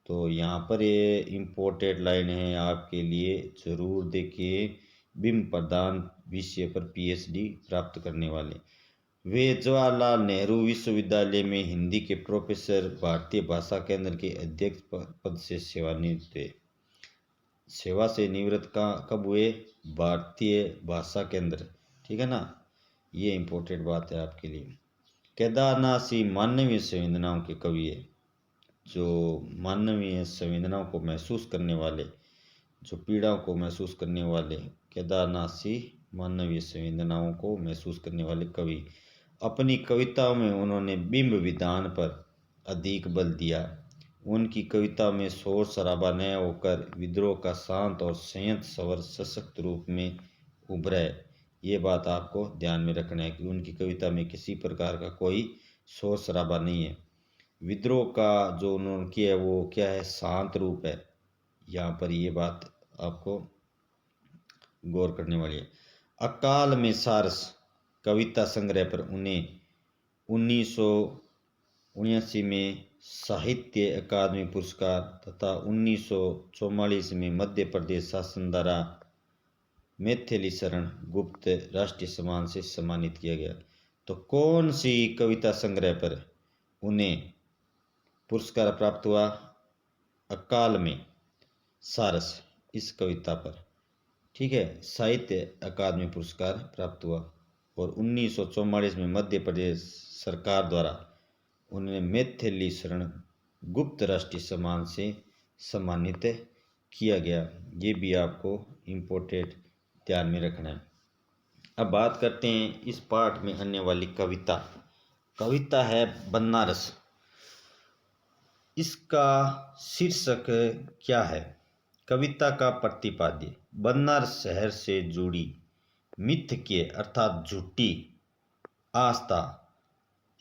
तो यहाँ पर ये इम्पोर्टेंट लाइन है आपके लिए, जरूर देखिए। बिंब प्रधान विषय पर पीएचडी प्राप्त करने वाले, वे जवाहरलाल नेहरू विश्वविद्यालय में हिंदी के प्रोफेसर, भारतीय भाषा केंद्र के अध्यक्ष पद से सेवानिवृत्त हुए। सेवा से निवृत्त का कब हुए, भारतीय भाषा केंद्र, ठीक है ना, ये इम्पोर्टेंट बात है आपके लिए। केदारनाथ सिंह मानवीय संवेदनाओं के कवि है, जो मानवीय संवेदनाओं को महसूस करने वाले, जो पीड़ाओं को महसूस करने वाले, केदारनाथ सिंह मानवीय संवेदनाओं को महसूस करने वाले कवि। अपनी कविताओं में उन्होंने बिंब विधान पर अधिक बल दिया। उनकी कविता में शोर शराबा न होकर विद्रोह का शांत और संयत स्वर सशक्त रूप में उभरा है। ये बात आपको ध्यान में रखना है कि उनकी कविता में किसी प्रकार का कोई शोर शराबा नहीं है। विद्रोह का जो उन्होंने किया है वो क्या है, शांत रूप है। यहाँ पर ये बात आपको गौर करने वाली है। अकाल में सारस कविता संग्रह पर उन्हें 1979 में साहित्य अकादमी पुरस्कार तथा 1944 में मध्य प्रदेश शासन द्वारा मैथिली शरण गुप्त राष्ट्रीय सम्मान से सम्मानित किया गया। तो कौन सी कविता संग्रह पर उन्हें पुरस्कार प्राप्त हुआ, अकाल में सारस इस कविता पर, ठीक है, साहित्य अकादमी पुरस्कार प्राप्त हुआ। और 1944 में मध्य प्रदेश सरकार द्वारा उन्हें मैथिली शरण गुप्त राष्ट्रीय सम्मान से सम्मानित किया गया। ये भी आपको इम्पोर्टेंट ध्यान में रखना है। अब बात करते हैं इस पाठ में आने वाली कविता। कविता है बनारस। इसका शीर्षक क्या है, कविता का प्रतिपाद्य। बनारस शहर से जुड़ी मिथ्य अर्थात झूठी आस्था,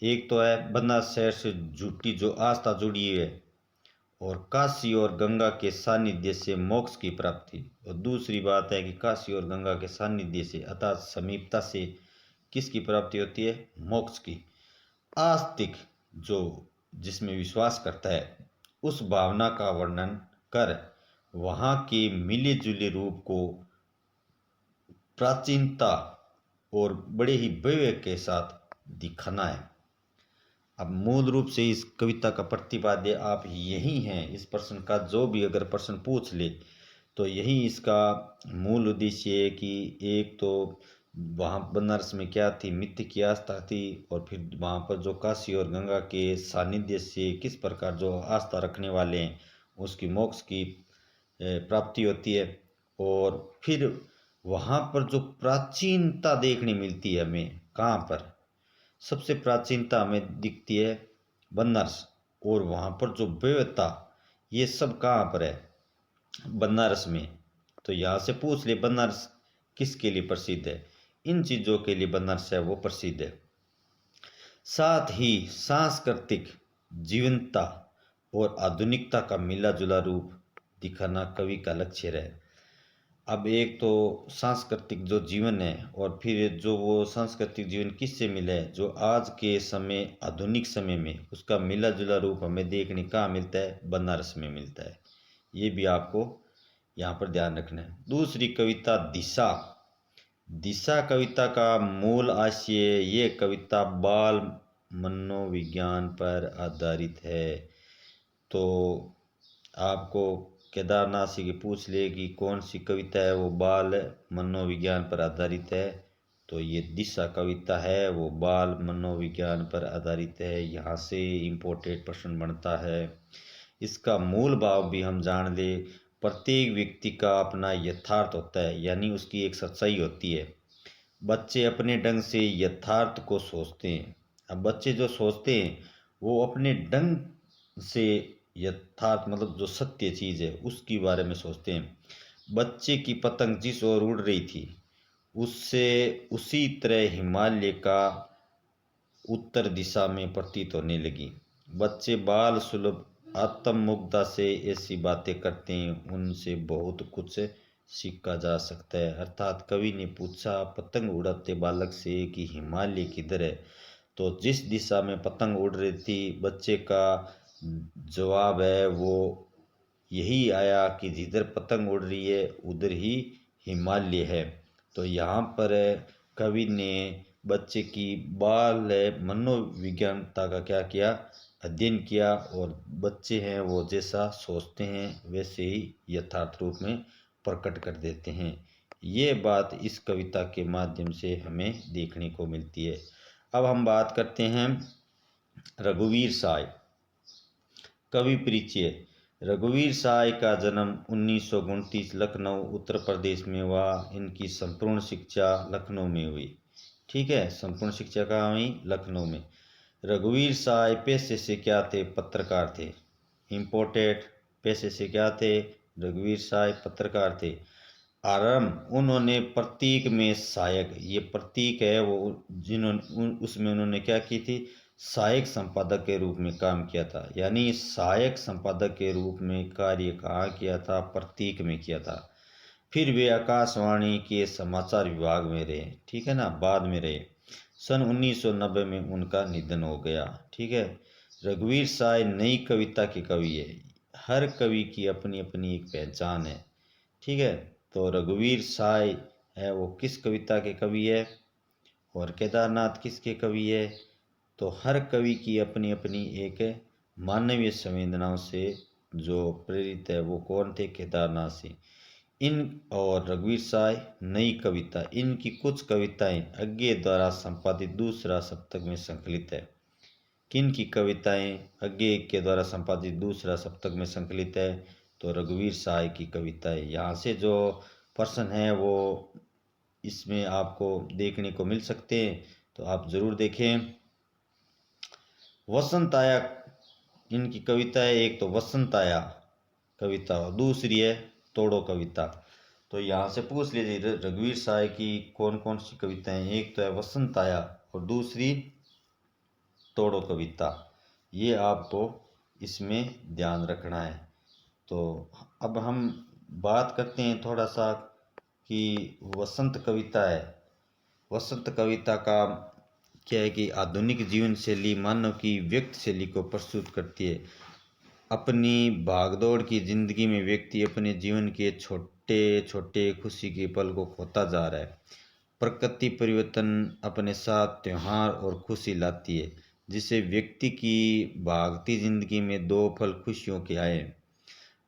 एक तो है बनारस शहर से झूठी जो आस्था जुड़ी है, और काशी और गंगा के सानिध्य से मोक्ष की प्राप्ति। और दूसरी बात है कि काशी और गंगा के सानिध्य से अर्थात समीपता से किसकी प्राप्ति होती है, मोक्ष की। आस्तिक जो जिसमें विश्वास करता है उस भावना का वर्णन कर वहाँ के मिले जुले रूप को प्राचीनता और बड़े ही भव्य के साथ दिखाना है। अब मूल रूप से इस कविता का प्रतिपाद्य आप यही हैं। इस प्रश्न का जो भी अगर प्रश्न पूछ ले तो यही इसका मूल उद्देश्य है कि एक तो वहाँ बनारस में क्या थी, मिथ्य की आस्था थी, और फिर वहाँ पर जो काशी और गंगा के सानिध्य से किस प्रकार जो आस्था रखने वाले हैं उसकी मोक्ष की प्राप्ति होती है। और फिर वहाँ पर जो प्राचीनता देखने मिलती है हमें, कहाँ पर सबसे प्राचीनता हमें दिखती है बनारस, और वहाँ पर जो विविधता, ये सब कहाँ पर है, बनारस में। तो यहाँ से पूछ ले बनारस किसके लिए प्रसिद्ध है, इन चीज़ों के लिए बनारस है वो प्रसिद्ध है। साथ ही सांस्कृतिक जीवंतता और आधुनिकता का मिला जुला रूप दिखाना कवि का लक्ष्य रहे। अब एक तो सांस्कृतिक जो जीवन है, और फिर जो वो सांस्कृतिक जीवन किससे मिला है, जो आज के समय आधुनिक समय में उसका मिला जुला रूप हमें देखने कहाँ मिलता है, बनारस में मिलता है। ये भी आपको यहाँ पर ध्यान रखना है। दूसरी कविता दिशा। दिशा कविता का मूल आशय, ये कविता बाल मनोविज्ञान पर आधारित है। तो आपको केदारनाथ से की पूछ ले कि कौन सी कविता है वो बाल मनोविज्ञान पर आधारित है, तो ये दिशा कविता है वो बाल मनोविज्ञान पर आधारित है। यहाँ से इम्पोर्टेंट प्रश्न बनता है। इसका मूल भाव भी हम जान ले, प्रत्येक व्यक्ति का अपना यथार्थ होता है, यानी उसकी एक सच्चाई होती है। बच्चे अपने ढंग से यथार्थ को सोचते हैं। अब बच्चे जो सोचते हैं वो अपने ढंग से यथार्थ मतलब जो सत्य चीज़ है उसके बारे में सोचते हैं। बच्चे की पतंग जिस ओर उड़ रही थी उससे उसी तरह हिमालय का उत्तर दिशा में प्रतीत होने लगी। बच्चे बाल सुलभ आत्ममुग्धता से ऐसी बातें करते हैं, उनसे बहुत कुछ सीखा जा सकता है। अर्थात कवि ने पूछा पतंग उड़ाते बालक से कि हिमालय किधर है, तो जिस दिशा में पतंग उड़ रही थी बच्चे का जवाब है वो यही आया कि जिधर पतंग उड़ रही है उधर ही हिमालय है। तो यहाँ पर कवि ने बच्चे की बाल मनोविज्ञानता का क्या किया, अध्ययन किया, और बच्चे हैं वो जैसा सोचते हैं वैसे ही यथार्थ रूप में प्रकट कर देते हैं। ये बात इस कविता के माध्यम से हमें देखने को मिलती है। अब हम बात करते हैं रघुवीर साय। कवि परिचय। रघुवीर साय का जन्म 1929 लखनऊ उत्तर प्रदेश में हुआ। इनकी संपूर्ण शिक्षा लखनऊ में हुई। ठीक है, संपूर्ण शिक्षा कहाँ हुई, लखनऊ में। रघुवीर साय पेशे से क्या थे, पत्रकार थे। इम्पोर्टेंट, पेशे से क्या थे, रघुवीर साय पत्रकार थे। आरंभ उन्होंने प्रतीक में सहायक, ये प्रतीक है वो जिन्होंने उसमें उन्होंने क्या की थी, सहायक संपादक के रूप में काम किया था। यानी सहायक संपादक के रूप में कार्य कहाँ किया था, प्रतीक में किया था। फिर वे आकाशवाणी के समाचार विभाग में रहे, ठीक है ना, बाद में रहे। सन 1990 में उनका निधन हो गया। ठीक है। रघुवीर साय नई कविता के कवि है। हर कवि की अपनी अपनी एक पहचान है। ठीक है। तो रघुवीर साय है वो किस कविता के कवि है, और केदारनाथ किसके कवि है। तो हर कवि की अपनी अपनी एक मानवीय संवेदनाओं से जो प्रेरित है वो कौन थे, केदारनाथ से। इन और रघुवीर साय नई कविता, इनकी कुछ कविताएं अज्ञे द्वारा संपादित दूसरा सप्तक में संकलित है। किन की कविताएं अज्ञे के द्वारा संपादित दूसरा सप्तक में संकलित है, तो रघुवीर साय की कविताएं। यहाँ से जो प्रश्न है वो इसमें आपको देखने को मिल सकते हैं, तो आप जरूर देखें। वसंत आया, इनकी कविता है, एक तो वसंत आया कविता और दूसरी है तोड़ो कविता। तो यहाँ से पूछ लीजिए रघुवीर साय की कौन कौन सी कविताएं, एक तो है वसंत आया और दूसरी तोड़ो कविता। ये आपको इसमें ध्यान रखना है। तो अब हम बात करते हैं थोड़ा सा कि वसंत कविता है। वसंत कविता का क्या है कि आधुनिक जीवन शैली मानव की व्यक्त शैली को प्रस्तुत करती है। अपनी भागदौड़ की जिंदगी में व्यक्ति अपने जीवन के छोटे छोटे खुशी के पल को खोता जा रहा है। प्रकृति परिवर्तन अपने साथ त्योहार और खुशी लाती है, जिससे व्यक्ति की भागती जिंदगी में दो पल खुशियों के आए।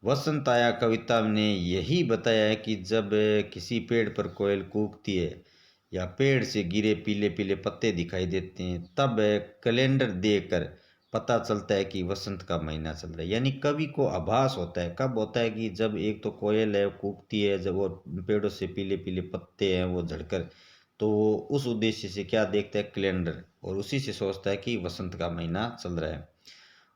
वसंत आया कविता ने यही बताया है कि जब किसी पेड़ पर कोयल कूकती है या पेड़ से गिरे पीले पीले पत्ते दिखाई देते हैं, तब कैलेंडर देखकर पता चलता है कि वसंत का महीना चल रहा है। यानी कवि को आभास होता है, कब होता है कि जब एक तो कोयल है कूकती है, जब वो पेड़ों से पीले पीले पत्ते हैं वो झड़कर, तो वो उस उद्देश्य से क्या देखता है, कैलेंडर, और उसी से सोचता है कि वसंत का महीना चल रहा है।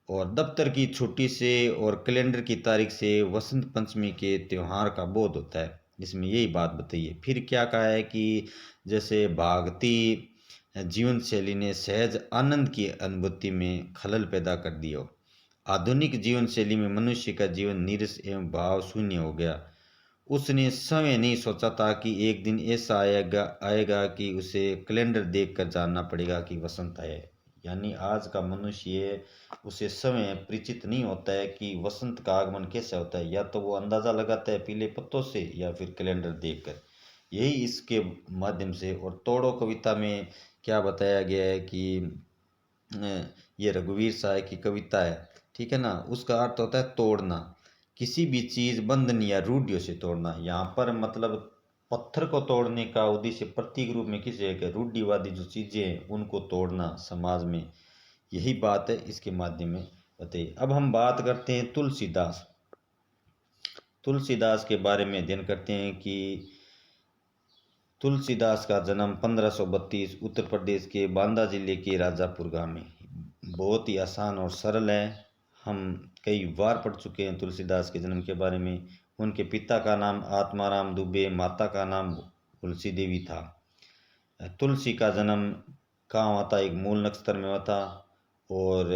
और दफ्तर की छुट्टी से और कैलेंडर की तारीख से वसंत पंचमी के त्यौहार का बोध होता है। इसमें यही बात बताइए। फिर क्या कहा है कि जैसे भागती जीवन शैली ने सहज आनंद की अनुभूति में खलल पैदा कर दिया हो। आधुनिक जीवन शैली में मनुष्य का जीवन नीरस एवं भाव शून्य हो गया। उसने समय नहीं सोचा था कि एक दिन ऐसा आएगा आएगा कि उसे कैलेंडर देखकर जानना पड़ेगा कि वसंत आया है। यानी आज का मनुष्य, उसे समय परिचित नहीं होता है कि वसंत का आगमन कैसे होता है। या तो वो अंदाज़ा लगाता है पीले पत्तों से या फिर कैलेंडर देखकर। यही इसके माध्यम से। और तोड़ो कविता में क्या बताया गया है कि ये रघुवीर साय की कविता है, ठीक है ना। उसका अर्थ होता है तोड़ना, किसी भी चीज़ बंधन या रूढ़ियों से तोड़ना। यहाँ पर मतलब पत्थर को तोड़ने का उद्देश्य प्रतीक रूप में किसी एक रूढ़िवादी जो चीज़ें हैं उनको तोड़ना समाज में, यही बात है इसके माध्यम में बताइए। अब हम बात करते हैं तुलसीदास। तुलसीदास के बारे में अध्ययन करते हैं कि तुलसीदास का जन्म 1532 उत्तर प्रदेश के बांदा जिले के राजापुर गांव में। बहुत ही आसान और सरल है, हम कई बार पढ़ चुके हैं तुलसीदास के जन्म के बारे में। उनके पिता का नाम आत्माराम दुबे, माता का नाम तुलसी देवी था। तुलसी का जन्म कहाँ हुआ था, एक मूल नक्षत्र में हुआ था। और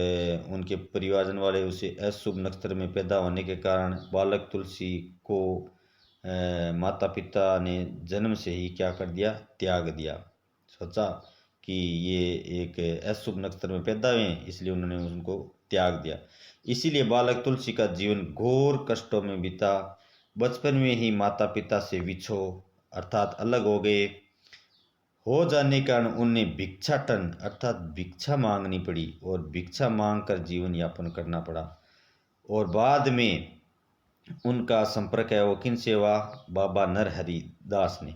उनके परिवारजन वाले उसे अशुभ नक्षत्र में पैदा होने के कारण बालक तुलसी को माता पिता ने जन्म से ही क्या कर दिया, त्याग दिया। सोचा कि ये एक अशुभ नक्षत्र में पैदा हुए हैं, इसलिए उन्होंने उनको त्याग दिया। इसीलिए बालक तुलसी का जीवन घोर कष्टों में बीता। बचपन में ही माता पिता से विछो अर्थात अलग हो गए हो जाने के कारण उन्हें भिक्षाटन अर्थात भिक्षा मांगनी पड़ी और भिक्षा मांग कर जीवन यापन करना पड़ा। और बाद में उनका संपर्क है वो किन से हुआ, बाबा नरहरि दास ने।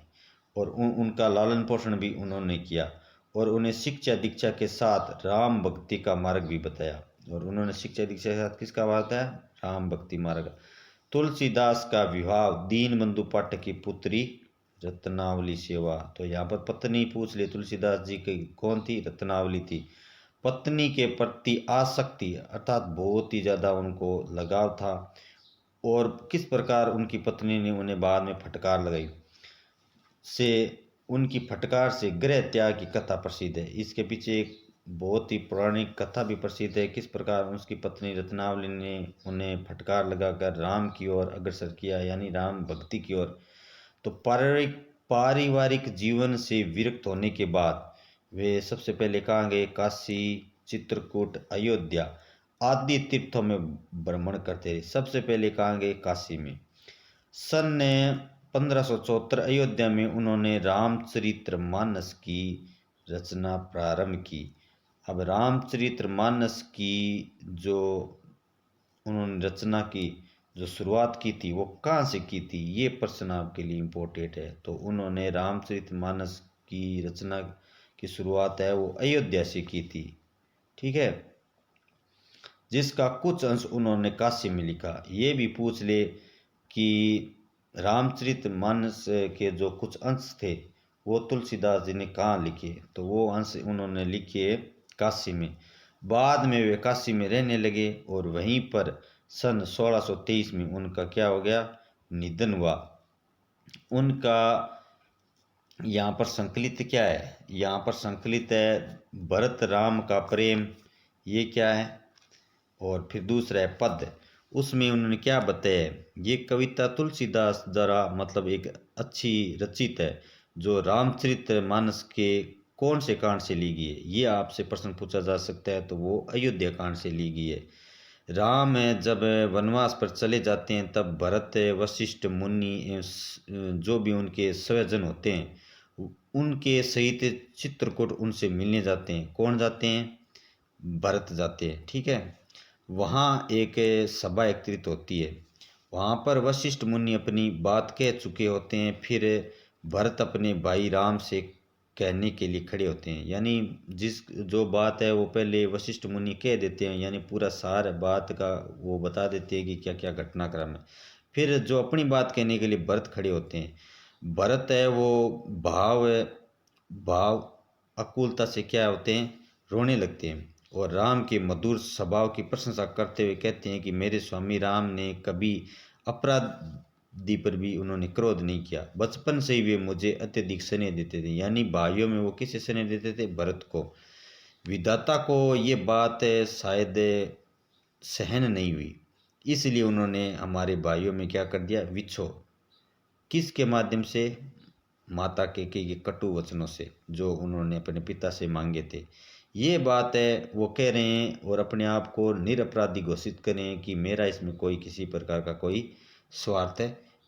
और उनका लालन पोषण भी उन्होंने किया और उन्हें शिक्षा दीक्षा के साथ राम भक्ति का मार्ग भी बताया। और उन्होंने शिक्षा दीक्षा के साथ किसका बताया, राम भक्ति मार्ग। तुलसीदास का विवाह दीनबंधु पाठक की पुत्री रत्नावली से हुआ। तो यहाँ पर पत्नी पूछ ले तुलसीदास जी की कौन थी, रत्नावली थी। पत्नी के प्रति आसक्ति अर्थात बहुत ही ज़्यादा उनको लगाव था। और किस प्रकार उनकी पत्नी ने उन्हें बाद में फटकार लगाई से, उनकी फटकार से गृह त्याग की कथा प्रसिद्ध है। इसके पीछे एक बहुत ही पौराणिक कथा भी प्रसिद्ध है, किस प्रकार उसकी पत्नी रत्नावली ने उन्हें फटकार लगाकर राम की ओर अग्रसर किया, यानी राम भक्ति की ओर। तो पारिवारिक जीवन से विरक्त होने के बाद वे सबसे पहले कहाँ गए, काशी, चित्रकूट, अयोध्या आदि तीर्थों में भ्रमण करते रहे। सबसे पहले कहाँ गए, काशी में। सन 1574 अयोध्या में उन्होंने रामचरितमानस की रचना प्रारंभ की। अब रामचरितमानस की जो उन्होंने रचना की, जो शुरुआत की थी वो कहाँ से की थी, ये प्रश्न आपके लिए इम्पोर्टेंट है। तो उन्होंने रामचरितमानस की रचना की शुरुआत है वो अयोध्या से की थी, ठीक है, जिसका कुछ अंश उन्होंने काशी में लिखा। ये भी पूछ ले कि रामचरितमानस के जो कुछ अंश थे वो तुलसीदास जी ने कहाँ लिखे, तो वो अंश उन्होंने लिखे काशी में। बाद में वे काशी में रहने लगे और वहीं पर सन 1623 में उनका क्या हो गया, निधन हुआ। उनका यहाँ पर संकलित क्या है, यहाँ पर संकलित है भरत राम का प्रेम, ये क्या है, और फिर दूसरा है पद। उसमें उन्होंने क्या बताया, ये कविता तुलसीदास द्वारा मतलब एक अच्छी रचित है, जो रामचरितमानस के कौन से कांड से ली गई है, ये आपसे प्रश्न पूछा जा सकता है। तो वो अयोध्या कांड से ली गई है। राम जब वनवास पर चले जाते हैं तब भरत, वशिष्ठ मुनि जो भी उनके स्वजन होते हैं उनके सहित चित्रकूट उनसे मिलने जाते हैं। कौन जाते हैं? भरत जाते हैं, ठीक है। वहाँ एक सभा एकत्रित होती है। वहाँ पर वशिष्ठ मुनि अपनी बात कह चुके होते हैं। फिर भरत अपने भाई राम से कहने के लिए खड़े होते हैं। यानी जिस जो बात है वो पहले वशिष्ठ मुनि कह देते हैं, यानी पूरा सार बात का वो बता देते हैं कि क्या क्या घटनाक्रम है। फिर जो अपनी बात कहने के लिए भरत खड़े होते हैं। भरत है वो भाव भाव अकुलता से क्या होते हैं, रोने लगते हैं और राम के मधुर स्वभाव की प्रशंसा करते हुए कहते हैं कि मेरे स्वामी राम ने कभी अपराधी पर भी उन्होंने क्रोध नहीं किया। बचपन से ही वे मुझे अत्यधिक स्नेह देते थे। यानी भाइयों में वो किसे स्नेह देते थे? भरत को। विधाता को ये बात शायद सहन नहीं हुई, इसलिए उन्होंने हमारे भाइयों में क्या कर दिया? विछो। किसके माध्यम से? माता के कटु वचनों से, जो उन्होंने अपने पिता से मांगे थे। ये बात है वो कह रहे हैं और अपने आप को निरपराधी घोषित करें कि मेरा इसमें कोई किसी प्रकार का कोई स्वार्थ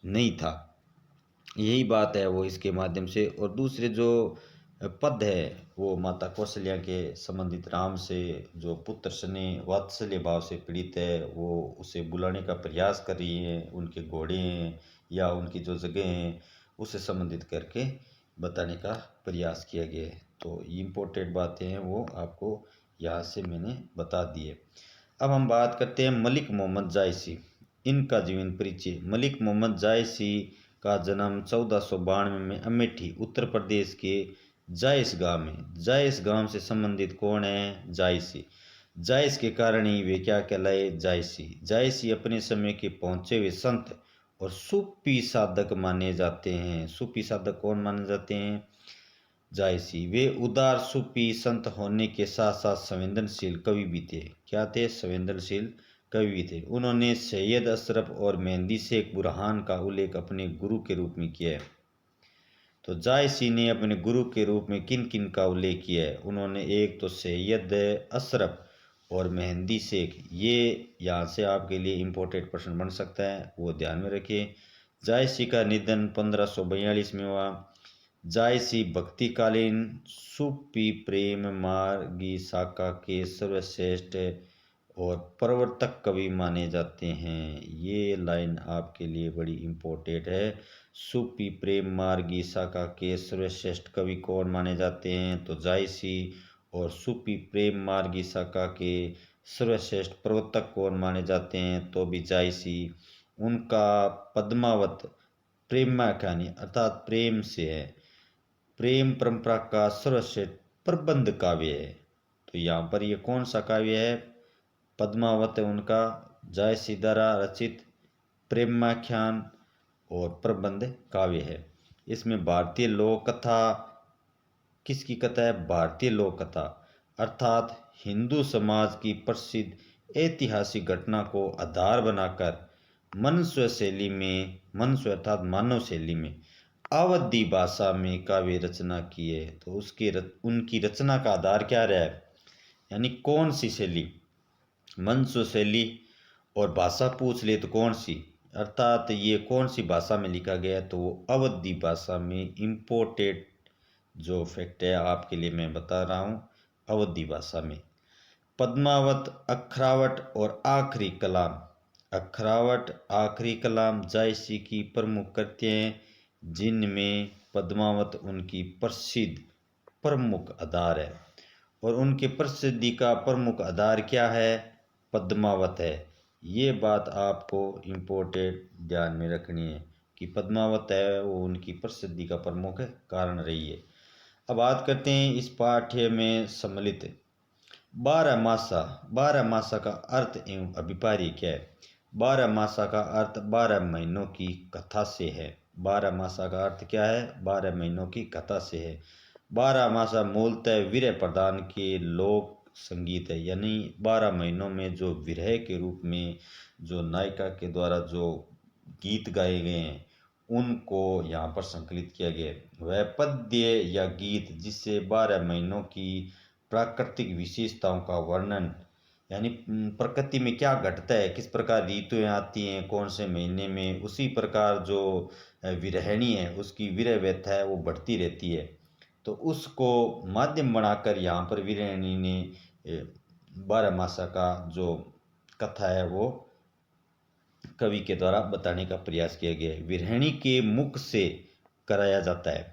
नहीं था। यही बात है वो इसके माध्यम से। और दूसरे जो पद है वो माता कौशल्या के संबंधित राम से जो पुत्र स्नेह वात्सल्य भाव से पीड़ित है, वो उसे बुलाने का प्रयास कर रही है। उनके घोड़े हैं या उनकी जो जगह हैं उससे संबंधित करके बताने का प्रयास किया गया है। तो इम्पोर्टेंट बातें हैं वो आपको यहाँ से मैंने बता दी है। अब हम बात करते हैं मलिक मोहम्मद जायसी। इनका जीवन परिचय। मलिक मोहम्मद जायसी का जन्म 1492 में अमेठी उत्तर प्रदेश के जायस गांव में। जायस गांव से संबंधित कौन है? जायसी। जायस के कारण ही वे क्या कहलाए? जायसी। जायसी अपने समय के पहुंचे हुए संत और सूफी साधक माने जाते हैं। सूफी साधक कौन माने जाते हैं? जायसी। वे उदार सूफी संत होने के साथ साथ संवेदनशील कवि भी थे। क्या थे? संवेदनशील कवि भी थे। उन्होंने सैयद अशरफ और मेहंदी शेख बुरहान का उल्लेख अपने गुरु के रूप में किया है। तो जायसी ने अपने गुरु के रूप में किन किन का उल्लेख किया है? उन्होंने एक तो सैयद अशरफ और मेहंदी शेख, ये यहाँ से आपके लिए इम्पोर्टेंट प्रश्न बन सकता है, वो ध्यान में रखिए। जायसी का निधन 1542 में हुआ। जायसी भक्तिकालीन सूफी प्रेम मार्गी शाखा के सर्वश्रेष्ठ और प्रवर्तक कवि माने जाते हैं। ये लाइन आपके लिए बड़ी इम्पोर्टेंट है। सूफी प्रेम मार्गी शाखा के सर्वश्रेष्ठ कवि कौन माने जाते हैं? तो जायसी। और सूफी प्रेम मार्गी शाखा के सर्वश्रेष्ठ प्रवर्तक कौन माने जाते हैं? तो भी जायसी। उनका पद्मावत प्रेमाख्यानी अर्थात प्रेम से है, प्रेम परंपरा का सर्वश्रेष्ठ प्रबंध काव्य है। तो यहाँ पर ये कौन सा काव्य है? पद्मावत है उनका जायसी द्वारा रचित प्रेमाख्यान और प्रबंध काव्य है। इसमें भारतीय लोक कथा, किसकी कथा है? भारतीय लोक कथा अर्थात हिंदू समाज की प्रसिद्ध ऐतिहासिक घटना को आधार बनाकर मनुष्य शैली में, मनुष्य अर्थात मानव शैली में अवधी भाषा में काव्य रचना की है। तो उनकी रचना का आधार क्या रहा है? यानी कौन सी शैली? मनुष्य शैली। और भाषा पूछ ले तो कौन सी, अर्थात ये कौन सी भाषा में लिखा गया है? तो वो अवधी भाषा में। इम्पोर्टेंट जो फैक्ट है आपके लिए मैं बता रहा हूँ, अवधी भाषा में। पद्मावत, अखरावट और आखिरी कलाम। अखरावट, आखिरी कलाम जायसी की प्रमुख कृतियाँ हैं, जिनमें पद्मावत उनकी प्रसिद्ध प्रमुख आधार है। और उनके प्रसिद्धि का प्रमुख आधार क्या है? पद्मावत है। ये बात आपको इम्पोर्टेंट ध्यान में रखनी है कि पद्मावत है वो उनकी प्रसिद्धि का प्रमुख कारण रही है। अब बात करते हैं इस पाठ्य में सम्मिलित 12 मासा। 12 मासा का अर्थ एवं अभिप्राय क्या है? 12 मासा का अर्थ 12 महीनों की कथा से है। 12 मासा का अर्थ क्या है? 12 महीनों की कथा से है। 12 मासा मूलतः विरह प्रधान के लोक संगीत है। यानी 12 महीनों में जो विरह के रूप में जो नायिका के द्वारा जो गीत गाए गए हैं उनको यहाँ पर संकलित किया गया है। वह पद्य या गीत जिससे 12 महीनों की प्राकृतिक विशेषताओं का वर्णन, यानी प्रकृति में क्या घटता है, किस प्रकार ऋतुएं आती हैं कौन से महीने में, उसी प्रकार जो विरहिणी है उसकी विरह व्यथा है वो बढ़ती रहती है। तो उसको माध्यम बनाकर यहाँ पर वीरहणी ने बारहमासा का जो कथा है वो कवि के द्वारा बताने का प्रयास किया गया है। वीरहणी के मुख से कराया जाता है।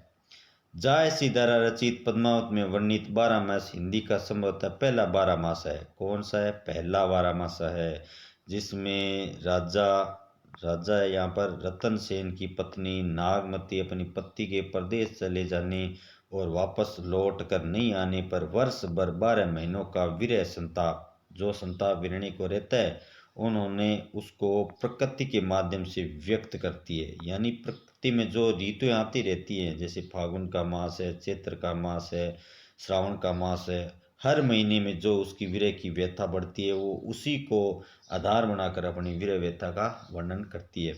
जाय सी द्वारा रचित पद्मावत में वर्णित 12 मास हिंदी का संभवतः पहला 12 मास है। कौन सा है? पहला 12 मासा है, जिसमें राजा यहाँ पर रतन सेन की पत्नी नागमती अपनी पति के प्रदेश चले जाने और वापस लौट कर नहीं आने पर वर्ष भर 12 महीनों का विरह संताप, जो संताप वीरणी को रहता है, उन्होंने उसको प्रकृति के माध्यम से व्यक्त करती है। यानी प्रकृति में जो ऋतुएं आती रहती हैं, जैसे फागुन का मास है, चैत्र का मास है, श्रावण का मास है, हर महीने में जो उसकी विरह की व्यथा बढ़ती है वो उसी को आधार बनाकर अपनी विरह व्यथा का वर्णन करती है।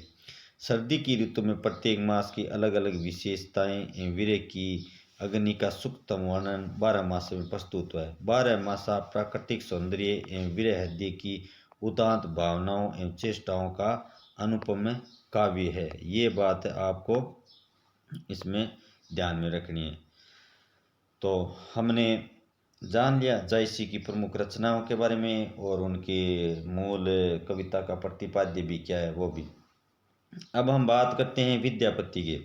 सर्दी की ऋतु में प्रत्येक मास की अलग अलग विशेषताएं एवं विरह की अग्नि का सूक्ष्म वर्णन 12 मास में प्रस्तुत हुआ है। 12 मासा प्राकृतिक सौंदर्य एवं विरह हृदय की उदात्त भावनाओं एवं चेष्टाओं का अनुपम काव्य है। ये बात आपको इसमें ध्यान में रखनी है। तो हमने जान लिया जायसी की प्रमुख रचनाओं के बारे में और उनके मूल कविता का प्रतिपाद्य भी क्या है वो भी। अब हम बात करते हैं विद्यापति के,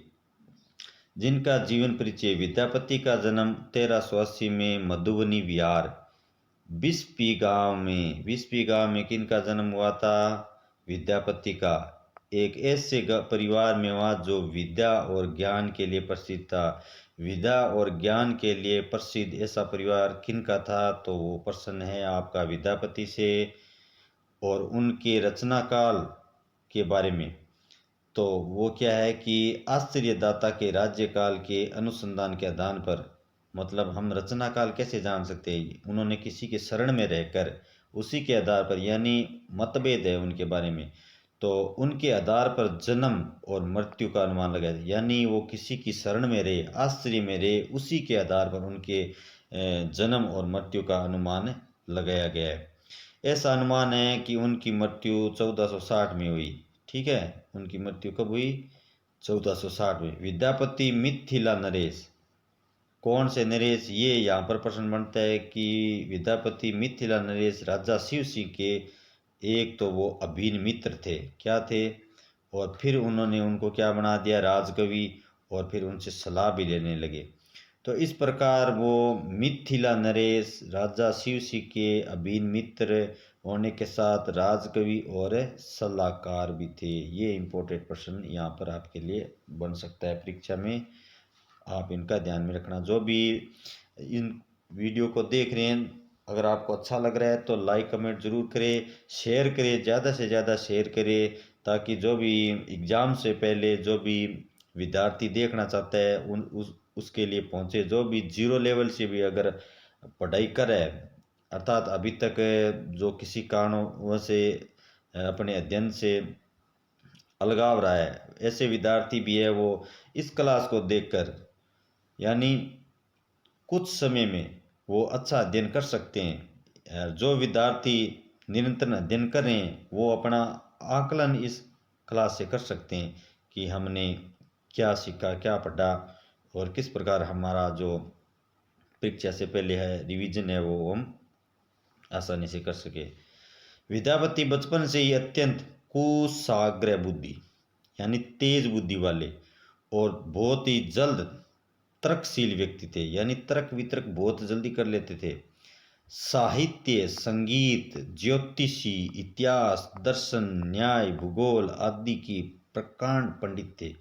जिनका जीवन परिचय। विद्यापति का जन्म 1380 में मधुबनी विहार बिस्पी गांव में किनका जन्म हुआ था? विद्यापति का। एक ऐसे परिवार में हुआ जो विद्या और ज्ञान के लिए प्रसिद्ध था। विद्या और ज्ञान के लिए प्रसिद्ध ऐसा परिवार किनका था? तो वो प्रश्न है आपका विद्यापति से। और उनके रचना काल के बारे में तो वो क्या है कि आश्चर्यदाता के राज्यकाल के अनुसंधान के आधार पर, मतलब हम रचना काल कैसे जान सकते हैं? उन्होंने किसी के शरण में रहकर उसी के आधार पर, यानी मतभेद है उनके बारे में, तो उनके आधार पर जन्म और मृत्यु का अनुमान लगाया। यानी वो किसी की शरण में रहे, आश्चर्य में रहे, उसी के आधार पर उनके जन्म और मृत्यु का अनुमान लगाया गया है। ऐसा अनुमान है कि उनकी मृत्यु 1460 में हुई। ठीक है, उनकी मृत्यु कब हुई? 1460 में। विद्यापति मिथिला नरेश, कौन से नरेश? ये यहाँ पर प्रश्न बनता है कि विद्यापति मिथिला नरेश राजा शिव सिंह के एक तो वो अभिन्न मित्र थे, क्या थे? और फिर उन्होंने उनको क्या बना दिया? राजकवि, और फिर उनसे सलाह भी लेने लगे। तो इस प्रकार वो मिथिला नरेश राजा शिव सिंह के अभिन्न मित्र होने के साथ राजकवि और सलाहकार भी थे। ये इम्पोर्टेंट प्रश्न यहाँ पर आपके लिए बन सकता है परीक्षा में, आप इनका ध्यान में रखना। जो भी इन वीडियो को देख रहे हैं, अगर आपको अच्छा लग रहा है तो लाइक कमेंट जरूर करें, शेयर करें, ज़्यादा से ज़्यादा शेयर करें, ताकि जो भी एग्ज़ाम से पहले जो भी विद्यार्थी देखना चाहता है उसके लिए पहुँचे। जो भी जीरो लेवल से भी अगर पढ़ाई करे, अर्थात अभी तक जो किसी कारणों से अपने अध्ययन से अलगाव रहा है, ऐसे विद्यार्थी भी है, वो इस क्लास को देखकर यानी कुछ समय में वो अच्छा अध्ययन कर सकते हैं। जो विद्यार्थी निरंतर अध्ययन कर रहे हैं वो अपना आकलन इस क्लास से कर सकते हैं कि हमने क्या सीखा, क्या पढ़ा, और किस प्रकार हमारा जो परीक्षा से पहले है रिवीजन है वो हम आसानी से कर सके। विद्यापति बचपन से ही अत्यंत कुशाग्र बुद्धि यानी तेज बुद्धि वाले और बहुत ही जल्द तर्कशील व्यक्ति थे, यानी तर्क वितर्क बहुत जल्दी कर लेते थे। साहित्य, संगीत, ज्योतिषी, इतिहास, दर्शन, न्याय, भूगोल आदि की प्रकांड पंडित थे।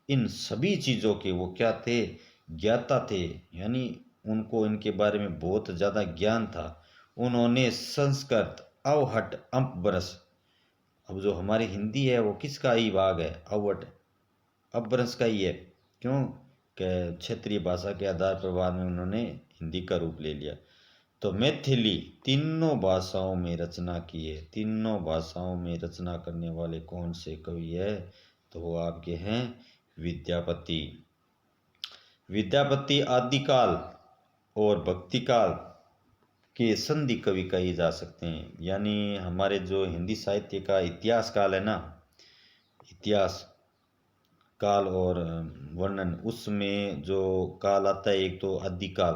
इन सभी चीज़ों के वो क्या थे? ज्ञाता थे, यानी उनको इनके बारे में बहुत ज़्यादा ज्ञान था। उन्होंने संस्कृत, अवहट, अपभ्रंश, अब जो हमारी हिंदी है वो किसका ही भाग है? अवहट अपभ्रंश का ही है। क्यों? कि क्षेत्रीय भाषा के आधार पर बाद में उन्होंने हिंदी का रूप ले लिया। तो मैथिली तीनों भाषाओं में रचना की है। तीनों भाषाओं में रचना करने वाले कौन से कवि है? तो वो आपके हैं विद्यापति। विद्यापति आदिकाल और भक्तिकाल के संधि कवि कहे जा सकते हैं। यानी हमारे जो हिंदी साहित्य का इतिहास काल है ना, इतिहास काल और वर्णन, उसमें जो काल आता है एक तो आदिकाल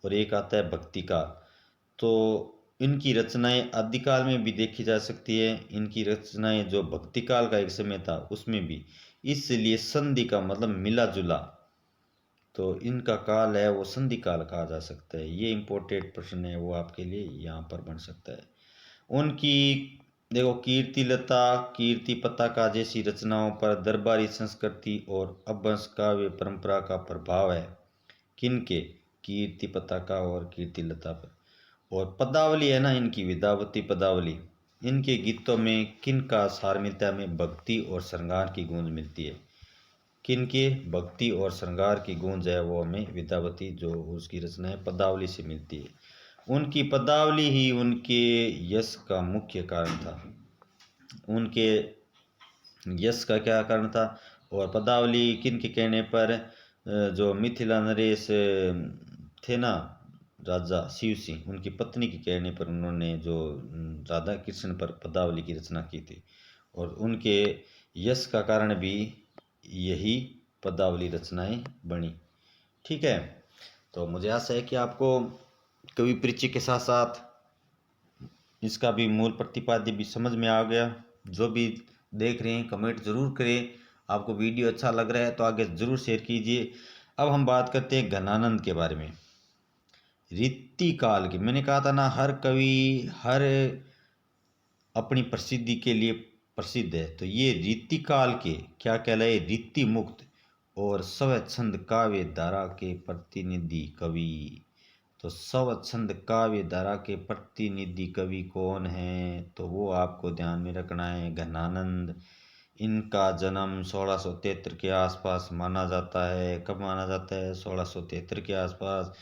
और एक आता है भक्ति काल। तो इनकी रचनाएं आदिकाल में भी देखी जा सकती है, इनकी रचनाएं जो भक्ति काल का एक समय था उसमें भी। इसलिए संधि का मतलब मिला जुला, तो इनका काल है वो संधि काल कहा जा सकता है। ये इम्पोर्टेंट प्रश्न है, वो आपके लिए यहाँ पर बन सकता है। उनकी देखो कीर्तिलता, कीर्ति पताका जैसी रचनाओं पर दरबारी संस्कृति और अपभ्रंश काव्य परंपरा का प्रभाव है। किनके? कीर्ति पताका और कीर्तिलता पर। और पदावली है ना इनकी, विद्यावती पदावली, इनके गीतों में किनका सार मिलता है? हमें भक्ति और श्रृंगार की गूंज मिलती है। किनके? भक्ति और श्रृंगार की गूंज है वो हमें विद्यावती जो उसकी रचना है पदावली से मिलती है। उनकी पदावली ही उनके यश का मुख्य कारण था। उनके यश का क्या कारण था? और पदावली किन के कहने पर? जो मिथिला नरेश थे ना, राजा शिव सिंह, उनकी पत्नी के कहने पर उन्होंने जो राधा कृष्ण पर पदावली की रचना की थी। और उनके यश का कारण भी यही पदावली रचनाएं बनी। ठीक है, तो मुझे आशा है कि आपको कवि परिचय के साथ साथ इसका भी मूल प्रतिपाद्य भी समझ में आ गया। जो भी देख रहे हैं कमेंट जरूर करें, आपको वीडियो अच्छा लग रहा है तो आगे जरूर शेयर कीजिए। अब हम बात करते हैं घनानंद के बारे में। रीति काल की, मैंने कहा था ना हर कवि हर अपनी प्रसिद्धि के लिए प्रसिद्ध है, तो ये रीति काल के क्या कहलाए? रीति मुक्त और स्वच्छंद काव्य धारा के प्रतिनिधि कवि। तो स्वच्छंद काव्य धारा के प्रतिनिधि कवि कौन है? तो वो आपको ध्यान में रखना है, घनानंद। इनका जन्म 1673 के आसपास माना जाता है। कब माना जाता है? 1673 के आसपास।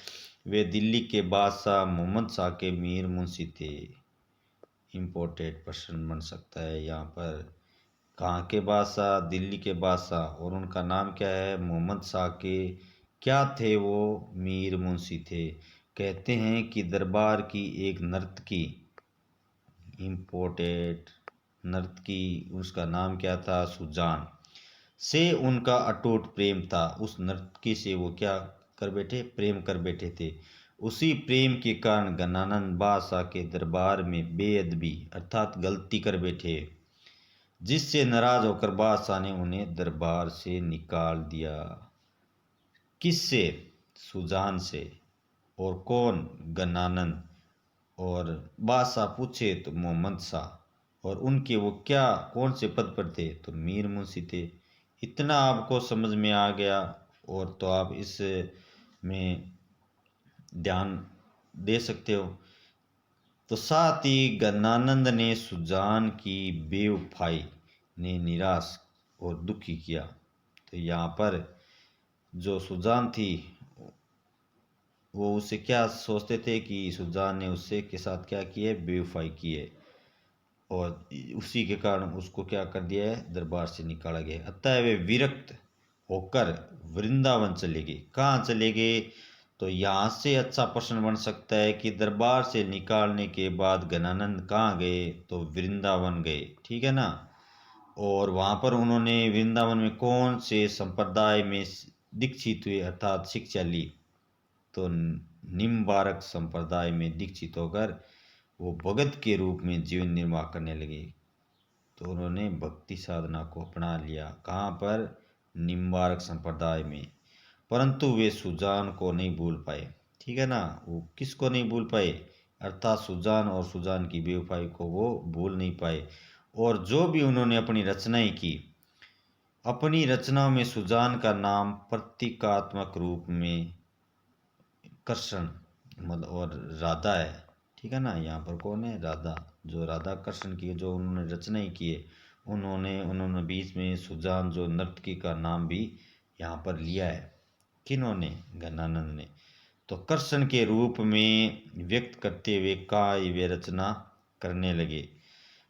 वे दिल्ली के बादशाह मोहम्मद शाह के मीर मुंशी थे। इम्पोर्टेंट प्रश्न बन सकता है यहाँ पर। कहाँ के बादशाह? दिल्ली के बादशाह। और उनका नाम क्या है? मोहम्मद शाह के क्या थे वो? मीर मुंशी थे। कहते हैं कि दरबार की एक नर्तकी, इम्पोर्टेंट नर्तकी, उसका नाम क्या था? सुजान से उनका अटूट प्रेम था। उस नर्तकी से वो क्या कर बैठे? प्रेम कर बैठे थे। उसी प्रेम के कारण घनानंद बादशाह के दरबार में बेअदबी अर्थात गलती कर बैठे, जिससे नाराज होकर बादशाह ने उन्हें दरबार से निकाल दिया। किससे? सुजान से। और कौन? घनानंद। और बादशाह पूछे तो मोहम्मद शाह। और उनके वो क्या कौन से पद पर थे? तो मीर मुंशी थे। इतना आपको समझ में आ गया और तो आप इस में ध्यान दे सकते हो। तो साथ ही घनानंद ने सुजान की बेवफाई ने निराश और दुखी किया। तो यहाँ पर जो सुजान थी वो उससे क्या सोचते थे कि सुजान ने उससे के साथ क्या किया है? बेवफाई की है। और उसी के कारण उसको क्या कर दिया है? दरबार से निकाला गया। अतः वे विरक्त होकर वृंदावन चले गए। कहाँ चले गए? तो यहाँ से अच्छा प्रश्न बन सकता है कि दरबार से निकालने के बाद घनानंद कहाँ गए? तो वृंदावन गए। ठीक है ना। और वहाँ पर उन्होंने वृंदावन में कौन से संप्रदाय में दीक्षित हुए अर्थात शिक्षा ली? तो निम्बारक संप्रदाय में दीक्षित होकर वो भगत के रूप में जीवन निर्वाह करने लगे। तो उन्होंने भक्ति साधना को अपना लिया। कहाँ पर? निम्बारक संप्रदाय में। परंतु वे सुजान को नहीं भूल पाए। ठीक है ना। वो किसको नहीं भूल पाए? अर्थात सुजान और सुजान की बेवफाई को वो भूल नहीं पाए। और जो भी उन्होंने अपनी रचनाएं की, अपनी रचनाओं में सुजान का नाम प्रतीकात्मक रूप में कृष्ण मतलब और राधा है। ठीक है ना। यहाँ पर कौन है? राधा। जो राधा कृष्ण की जो उन्होंने रचनाएं की है, उन्होंने बीच में सुजान जो नर्तकी का नाम भी यहाँ पर लिया है। किन्होंने? घनानंद ने। तो कृष्ण के रूप में व्यक्त करते हुए काव्य रचना करने लगे।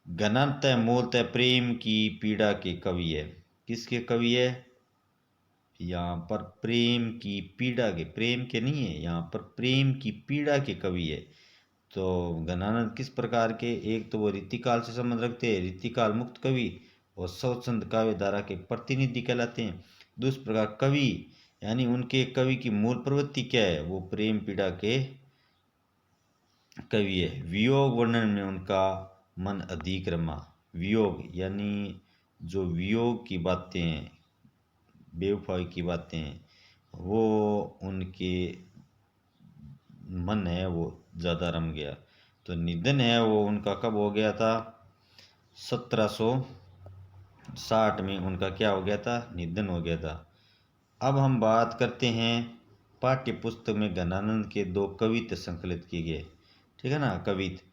घनानंद मूलतः प्रेम की पीड़ा के कवि है। किसके कवि है? यहाँ पर प्रेम की पीड़ा के, प्रेम के नहीं है, यहाँ पर प्रेम की पीड़ा के कवि है। तो घनानंद किस प्रकार के? एक तो वो रीतिकाल से संबंध रखते हैं, रीतिकाल मुक्त कवि। और स्वच्छंद काव्य धारा के प्रतिनिधि कहलाते हैं। दूसरे प्रकार कवि, यानी उनके कवि की मूल प्रवृत्ति क्या है, वो प्रेम पीड़ा के कवि है। वियोग वर्णन में उनका मन अधिक रमा। वियोग यानी जो वियोग की बातें हैं, बेवफाई की बातें हैं, वो उनके मन है वो ज़्यादा रम गया। तो निधन है वो उनका कब हो गया था, 1760 में उनका क्या हो गया था, निधन हो गया था। अब हम बात करते हैं पाठ्य पुस्तक में घनानंद के 2 कवित्त संकलित किए गए, ठीक है ना। कवित्त,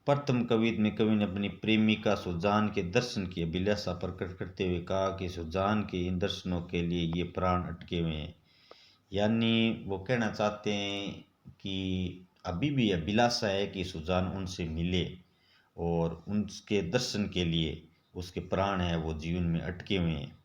प्रथम कवित्त में कवि ने अपनी प्रेमिका सुजान के दर्शन की अभिलाषा प्रकट करते हुए कहा कि सुजान के इन दर्शनों के लिए ये प्राण अटके हुए हैं। यानी वो कहना चाहते हैं कि अभी भी अभिलाषा है कि सुजान उनसे मिले और उनके दर्शन के लिए उसके प्राण हैं वो जीवन में अटके हुए हैं,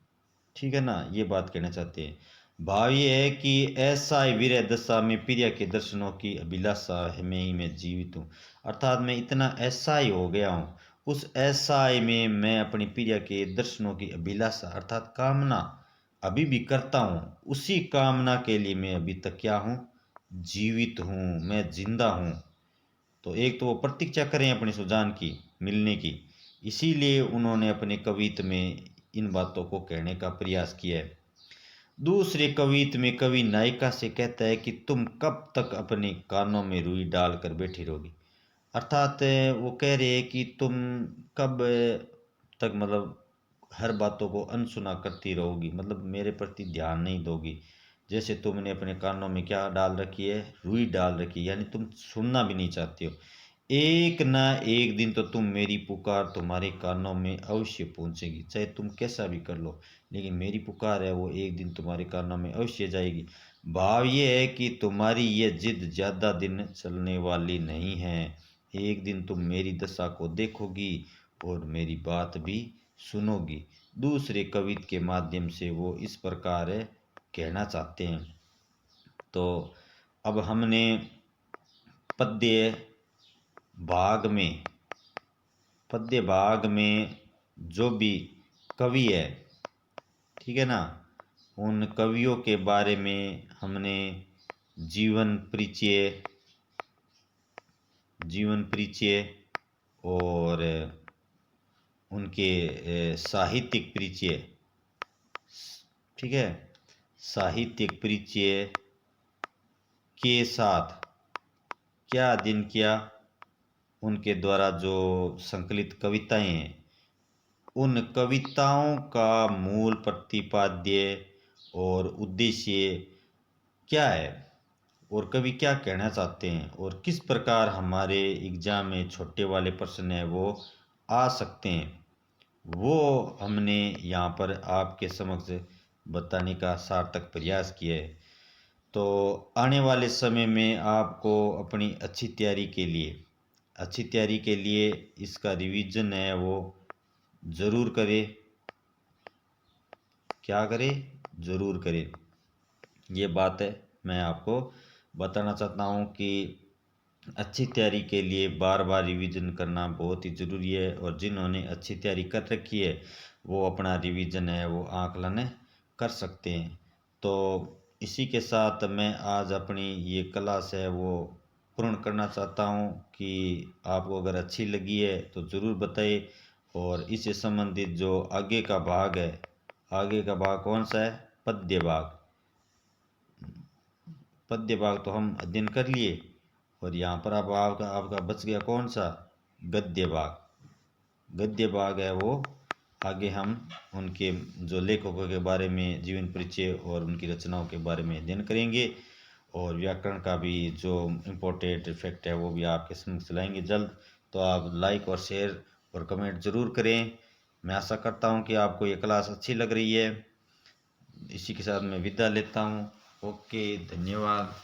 ठीक है ना, ये बात कहना चाहते हैं। भाव ये है कि ऐसा ही विरह दशा में प्रिया के दर्शनों की अभिलाषा है में ही मैं जीवित हूँ। अर्थात मैं इतना ऐसा ही हो गया हूँ, उस ऐसा ही में मैं अपनी प्रिया के दर्शनों की अभिलाषा अर्थात कामना अभी भी करता हूँ। उसी कामना के लिए मैं अभी तक क्या हूँ, जीवित हूँ, मैं जिंदा हूँ। तो एक तो वो प्रतीक्षा करें अपनी सुजान की मिलने की, इसीलिए उन्होंने अपने कवित्त में इन बातों को कहने का प्रयास किया है। दूसरे कवित्त में कवि नायिका से कहता है कि तुम कब तक अपने कानों में रुई डाल कर बैठी रहोगी। अर्थात वो कह रहे हैं कि तुम कब तक मतलब हर बातों को अनसुना करती रहोगी, मतलब मेरे प्रति ध्यान नहीं दोगी। जैसे तुमने अपने कानों में क्या डाल रखी है, रुई डाल रखी है, यानी तुम सुनना भी नहीं चाहते हो। एक ना एक दिन तो तुम मेरी पुकार तुम्हारे कानों में अवश्य पहुंचेगी, चाहे तुम कैसा भी कर लो, लेकिन मेरी पुकार है वो एक दिन तुम्हारे कानों में अवश्य जाएगी। भाव ये है कि तुम्हारी ये जिद ज़्यादा दिन चलने वाली नहीं है। एक दिन तुम मेरी दशा को देखोगी और मेरी बात भी सुनोगी। दूसरे कवित्त के माध्यम से वो इस प्रकार कहना चाहते हैं। तो अब हमने पद्य भाग में जो भी कवि है, ठीक है ना, उन कवियों के बारे में हमने जीवन परिचय और उनके साहित्यिक परिचय, ठीक है, साहित्यिक परिचय के साथ क्या अध्ययन किया, उनके द्वारा जो संकलित कविताएं हैं, उन कविताओं का मूल प्रतिपाद्य और उद्देश्य क्या है और कवि क्या कहना चाहते हैं और किस प्रकार हमारे एग्जाम में छोटे वाले प्रश्न है वो आ सकते हैं, वो हमने यहाँ पर आपके समक्ष बताने का सार्थक प्रयास किया है। तो आने वाले समय में आपको अपनी अच्छी तैयारी के लिए इसका रिवीजन है वो ज़रूर करें। क्या करें, ज़रूर करें। ये बात है मैं आपको बताना चाहता हूँ कि अच्छी तैयारी के लिए बार बार रिवीजन करना बहुत ही ज़रूरी है, और जिन्होंने अच्छी तैयारी कर रखी है वो अपना रिवीजन है वो आकलन कर सकते हैं। तो इसी के साथ मैं आज अपनी ये क्लास है वो पूर्ण करना चाहता हूँ कि आपको अगर अच्छी लगी है तो ज़रूर बताइए। और इससे संबंधित जो आगे का भाग है, आगे का भाग कौन सा है, पद्य भाग तो हम अध्ययन कर लिए, और यहाँ पर अब आपका बच गया कौन सा, गद्य भाग है वो आगे हम उनके जो लेखकों के बारे में जीवन परिचय और उनकी रचनाओं के बारे में अध्ययन करेंगे, और व्याकरण का भी जो इम्पोर्टेंट इफेक्ट है वो भी आपके समक्ष लाएंगे जल्द। तो आप लाइक और शेयर और कमेंट ज़रूर करें। मैं आशा करता हूँ कि आपको ये क्लास अच्छी लग रही है। इसी के साथ मैं विदा लेता हूँ। ओके, धन्यवाद।